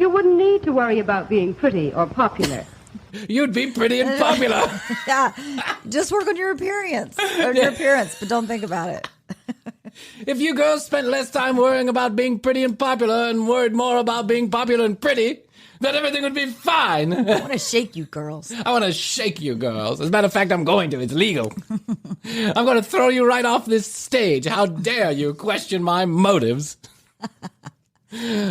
You wouldn't need to worry about being pretty or popular. You'd be pretty and popular. Yeah. Just work on your appearance. But don't think about it. If you girls spent less time worrying about being pretty and popular and worried more about being popular and pretty, then everything would be fine. I want to shake you girls. I want to shake you girls. As a matter of fact, I'm going to. It's legal. I'm going to throw you right off this stage. How dare you question my motives?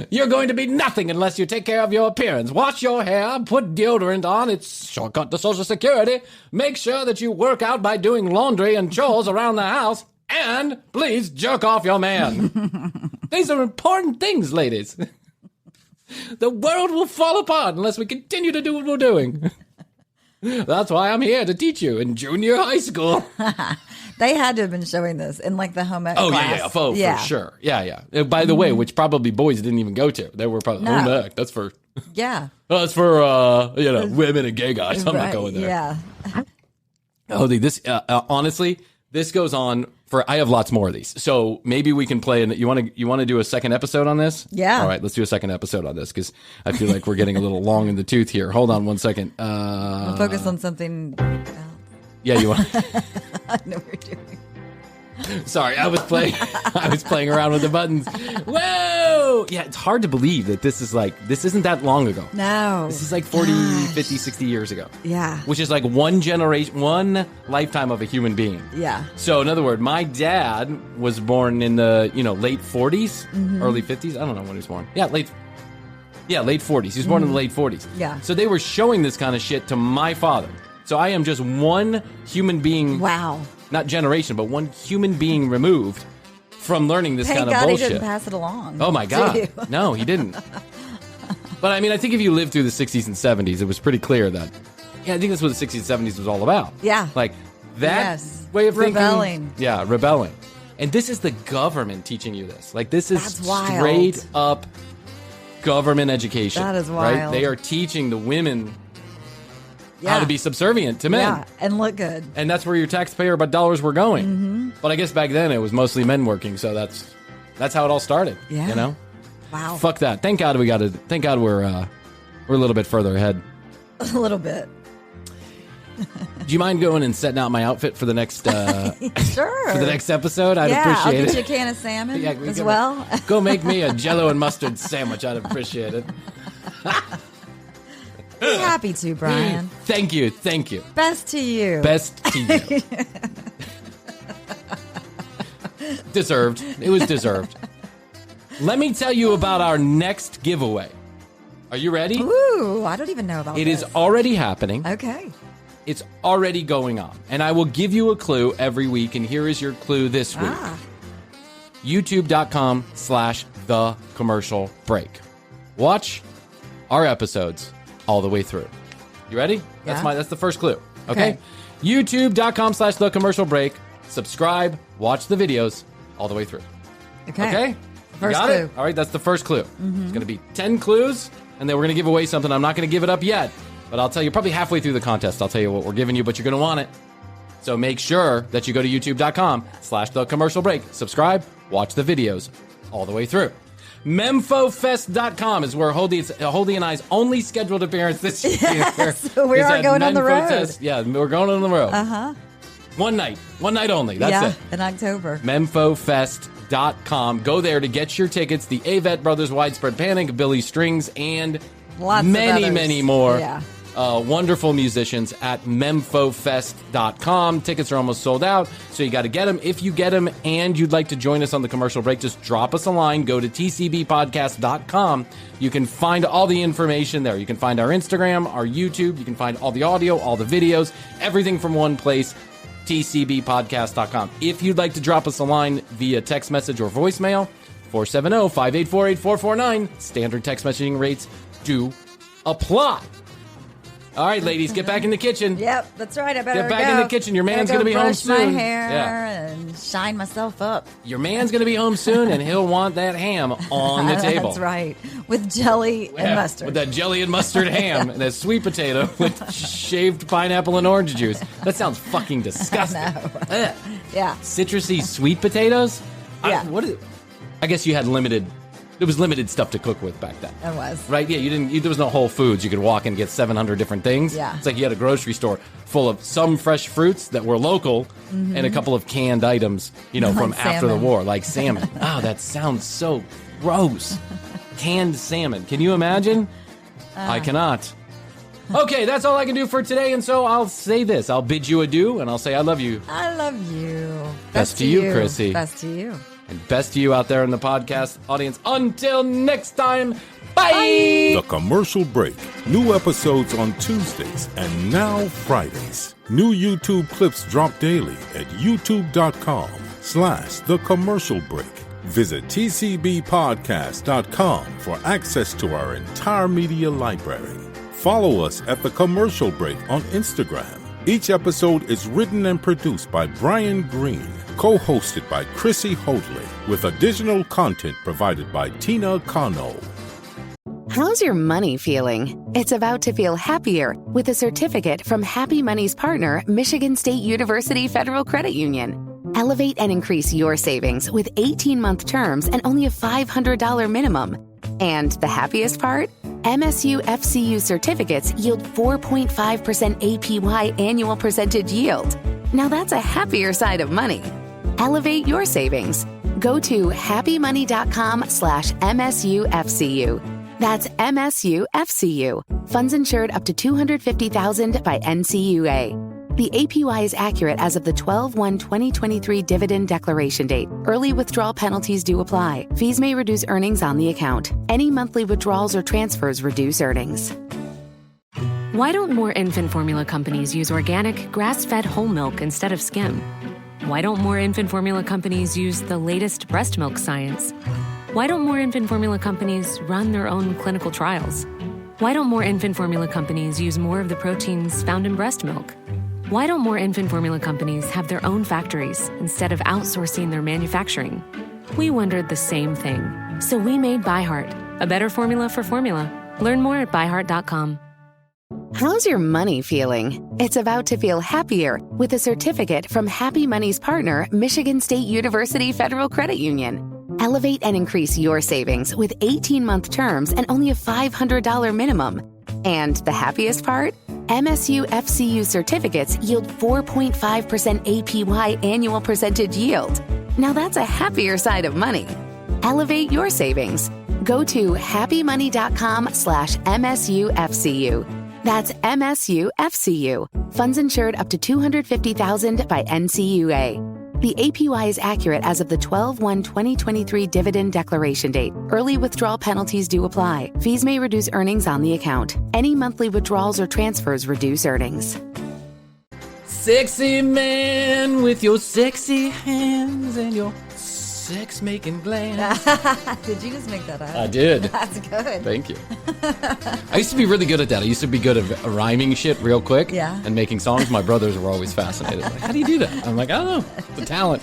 You're going to be nothing unless you take care of your appearance. Wash your hair, put deodorant on. It's shortcut to Social Security. Make sure that you work out by doing laundry and chores around the house. And please jerk off your man. These are important things, ladies. The world will fall apart unless we continue to do what we're doing. That's why I'm here to teach you in junior high school. They had to have been showing this in like the home ec class. For sure. Yeah. By the way, which probably boys didn't even go to. They were probably home ec. That's for that's for women and gay guys. I'm not going there. Yeah. This honestly, this goes on for. I have lots more of these, so maybe we can play. And you want to do a second episode on this? Yeah. All right, let's do a second episode on this because I feel like we're getting a little long in the tooth here. Hold on one second. We'll focus on something else. Yeah, you want? I know what you're doing. Sorry, I was playing around with the buttons. Whoa! Yeah, it's hard to believe that this isn't that long ago. No. This is like 40, 50, 60 years ago. Yeah. Which is like one generation, one lifetime of a human being. Yeah. So in other words, my dad was born in the, late 40s, early 50s. I don't know when he was born. Yeah, late 40s. He was born in the late 40s. Yeah. So they were showing this kind of shit to my father. So I am just one human being. Wow. Not generation, but one human being removed from learning this kind of bullshit. bullshit. He didn't pass it along. Oh my God. No, he didn't. But I mean, I think if you lived through the 60s and 70s, it was pretty clear that, I think that's what the 60s and 70s was all about. Yeah. Like that way of rebelling. thinking. Yeah, rebelling. And this is the government teaching you this. Like this is That's straight wild. up government education. That is wild. Right? They are teaching the women how to be subservient to men. Yeah, and look good. And that's where your taxpayer dollars were going. But I guess back then it was mostly men working, so that's how it all started. Yeah. You know? Wow. Fuck that. Thank God we're a little bit further ahead. A little bit. Do you mind going and setting out my outfit for the next Sure. for the next episode? I'd appreciate I'll it. get you a can of salmon as go, well. Go make me a Jell-O and mustard sandwich. I'd appreciate it. Be happy to, Bryan. Thank you. Best to you. Best to you. Deserved. It was deserved. Let me tell you about our next giveaway. Are you ready? Ooh, I don't even know about It this. is already happening. Okay. It's already going on. And I will give you a clue every week. And here is your clue this week. YouTube.com/thecommercialbreak. Watch our episodes all the way through. You ready? That's the first clue. Okay. YouTube.com/thecommercialbreak. Subscribe, watch the videos all the way through. Okay? First Got clue. it? All right, that's the first clue. It's going to be 10 clues, and then we're going to give away something. I'm not going to give it up yet, but I'll tell you probably halfway through the contest. I'll tell you what we're giving you, but you're going to want it. So make sure that you go to youtube.com/thecommercialbreak. Subscribe, watch the videos all the way through. MemfoFest.com is where Hoadley and I's only scheduled appearance this year. So we are going on the road. Yeah, we're going on the road. Uh-huh. One night only. That's it. In October. MemfoFest.com. Go there to get your tickets. The Avett Brothers, Widespread Panic, Billy Strings, and Lots many, of others. many more. Yeah. Wonderful musicians at MemfoFest.com. Tickets are almost sold out, so you got to get them. If you get them and you'd like to join us on the commercial break, just drop us a line. Go to tcbpodcast.com. You can find all the information there. You can find our Instagram, our YouTube. You can find all the audio, all the videos, everything from one place, tcbpodcast.com. If you'd like to drop us a line via text message or voicemail, 470-584-8449. Standard text messaging rates do apply. All right, ladies, get back in the kitchen. Yep, that's right. I better get back in the kitchen. Your man's going to be home soon. Brush my hair and shine myself up. Your man's going to be home soon, and he'll want that ham on the table. That's right, with jelly and mustard. With that jelly and mustard ham and that sweet potato with shaved pineapple and orange juice. That sounds fucking disgusting. I know. Yeah. Citrusy sweet potatoes? Yeah. I guess you had limited It was limited stuff to cook with back then. It was. Right? Yeah, there was no Whole Foods. You could walk in and get 700 different things. Yeah. It's like you had a grocery store full of some fresh fruits that were local and a couple of canned items, from after the war, like salmon. Oh, that sounds so gross. Canned salmon. Can you imagine? I cannot. Okay, that's all I can do for today, and so I'll say this. I'll bid you adieu, and I'll say I love you. I love you. Best to you, Krissy. Best to you. And best to you out there in the podcast audience. Until next time, bye! The Commercial Break. New episodes on Tuesdays and now Fridays. New YouTube clips drop daily at youtube.com/The Commercial Break. Visit tcbpodcast.com for access to our entire media library. Follow us at The Commercial Break on Instagram. Each episode is written and produced by Bryan Green, co-hosted by Krissy Hoadley, with additional content provided by Tina Cano. How's your money feeling? It's about to feel happier with a certificate from Happy Money's partner, Michigan State University Federal Credit Union. Elevate and increase your savings with 18-month terms and only a $500 minimum. And the happiest part? MSU FCU certificates yield 4.5% APY annual percentage yield. Now that's a happier side of money. Elevate your savings. Go to happymoney.com/MSUFCU. That's MSUFCU. Funds insured up to $250,000 by NCUA. The APY is accurate as of the 12/1/2023 dividend declaration date. Early withdrawal penalties do apply. Fees may reduce earnings on the account. Any monthly withdrawals or transfers reduce earnings. Why don't more infant formula companies use organic, grass-fed whole milk instead of skim? Why don't more infant formula companies use the latest breast milk science? Why don't more infant formula companies run their own clinical trials? Why don't more infant formula companies use more of the proteins found in breast milk? Why don't more infant formula companies have their own factories instead of outsourcing their manufacturing? We wondered the same thing. So we made ByHeart, a better formula for formula. Learn more at byheart.com. How's your money feeling? It's about to feel happier with a certificate from Happy Money's partner, Michigan State University Federal Credit Union. Elevate and increase your savings with 18-month terms and only a $500 minimum. And the happiest part? MSU FCU certificates yield 4.5% APY annual percentage yield. Now that's a happier side of money. Elevate your savings. Go to happymoney.com/MSUFCU. That's MSUFCU. Funds insured up to $250,000 by NCUA. The APY is accurate as of the 12/1/2023 dividend declaration date. Early withdrawal penalties do apply. Fees may reduce earnings on the account. Any monthly withdrawals or transfers reduce earnings. Sexy man with your sexy hands and your sex-making glands. Did you just make that up? I did. That's good. Thank you. I used to be really good at that. I used to be good at rhyming shit real quick and making songs. My brothers were always fascinated. Like, how do you do that? I'm like, I don't know. It's a talent.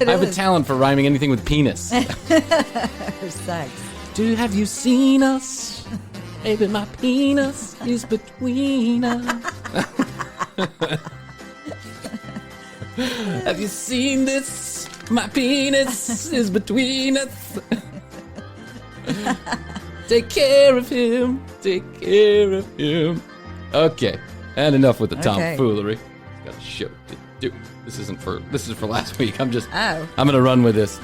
I have a talent for rhyming anything with penis. Or sex. Have you seen us? Baby, my penis is between us. Have you seen this? My penis is between us. Take care of him. Take care of him. Okay, and enough with the tomfoolery. Got a show to do. This is for last week. I'm gonna run with this,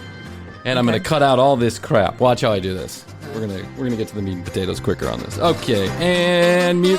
and I'm gonna cut out all this crap. Watch how I do this. We're gonna get to the meat and potatoes quicker on this. Okay, and mute.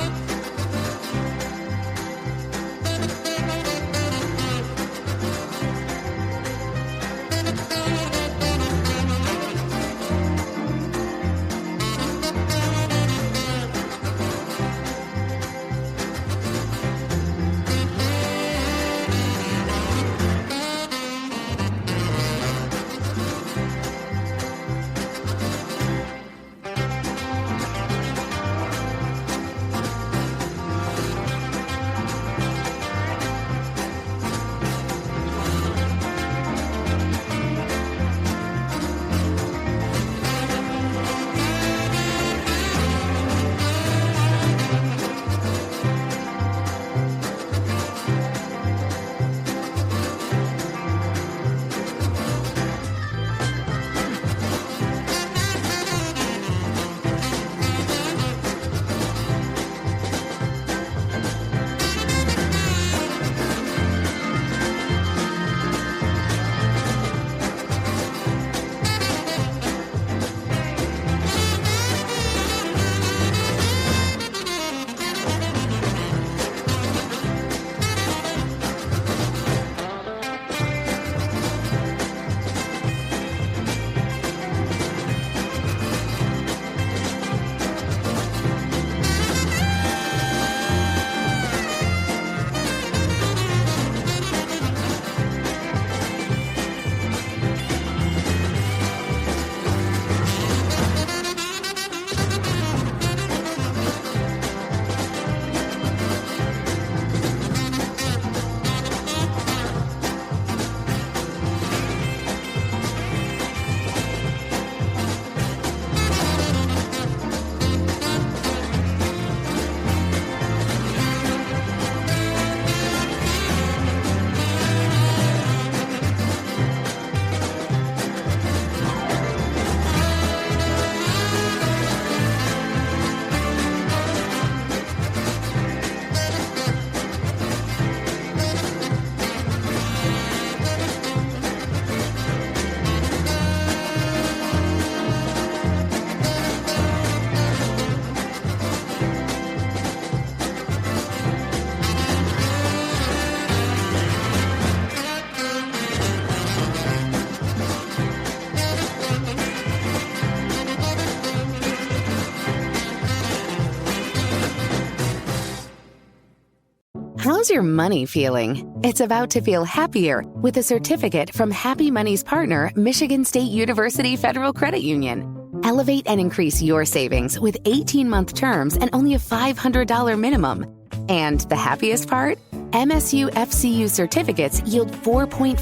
How's your money feeling? It's about to feel happier with a certificate from Happy Money's partner, Michigan State University Federal Credit Union. Elevate and increase your savings with 18-month terms and only a $500 minimum. And the happiest part? MSU FCU certificates yield 4.5%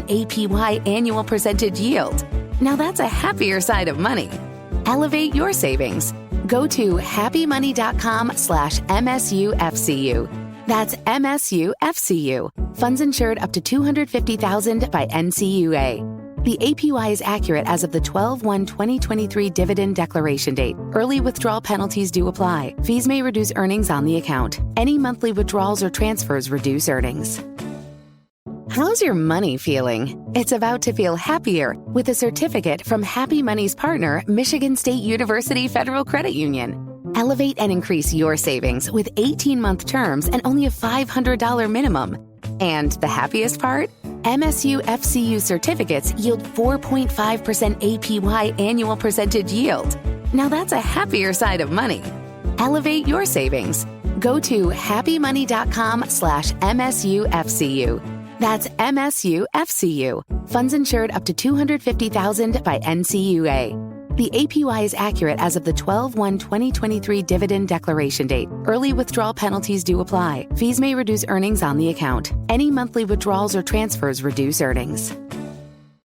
APY annual percentage yield. Now that's a happier side of money. Elevate your savings. Go to happymoney.com/MSUFCU. That's MSUFCU. Funds insured up to $250,000 by NCUA. The APY is accurate as of the 12/1/2023 dividend declaration date. Early withdrawal penalties do apply. Fees may reduce earnings on the account. Any monthly withdrawals or transfers reduce earnings. How's your money feeling? It's about to feel happier with a certificate from Happy Money's partner, Michigan State University Federal Credit Union. Elevate and increase your savings with 18-month terms and only a $500 minimum. And the happiest part? MSU FCU certificates yield 4.5% APY annual percentage yield. Now that's a happier side of money. Elevate your savings. Go to happymoney.com/MSUFCU. That's MSUFCU. Funds insured up to $250,000 by NCUA. The APY is accurate as of the 12/1/2023 dividend declaration date. Early withdrawal penalties do apply. Fees may reduce earnings on the account. Any monthly withdrawals or transfers reduce earnings.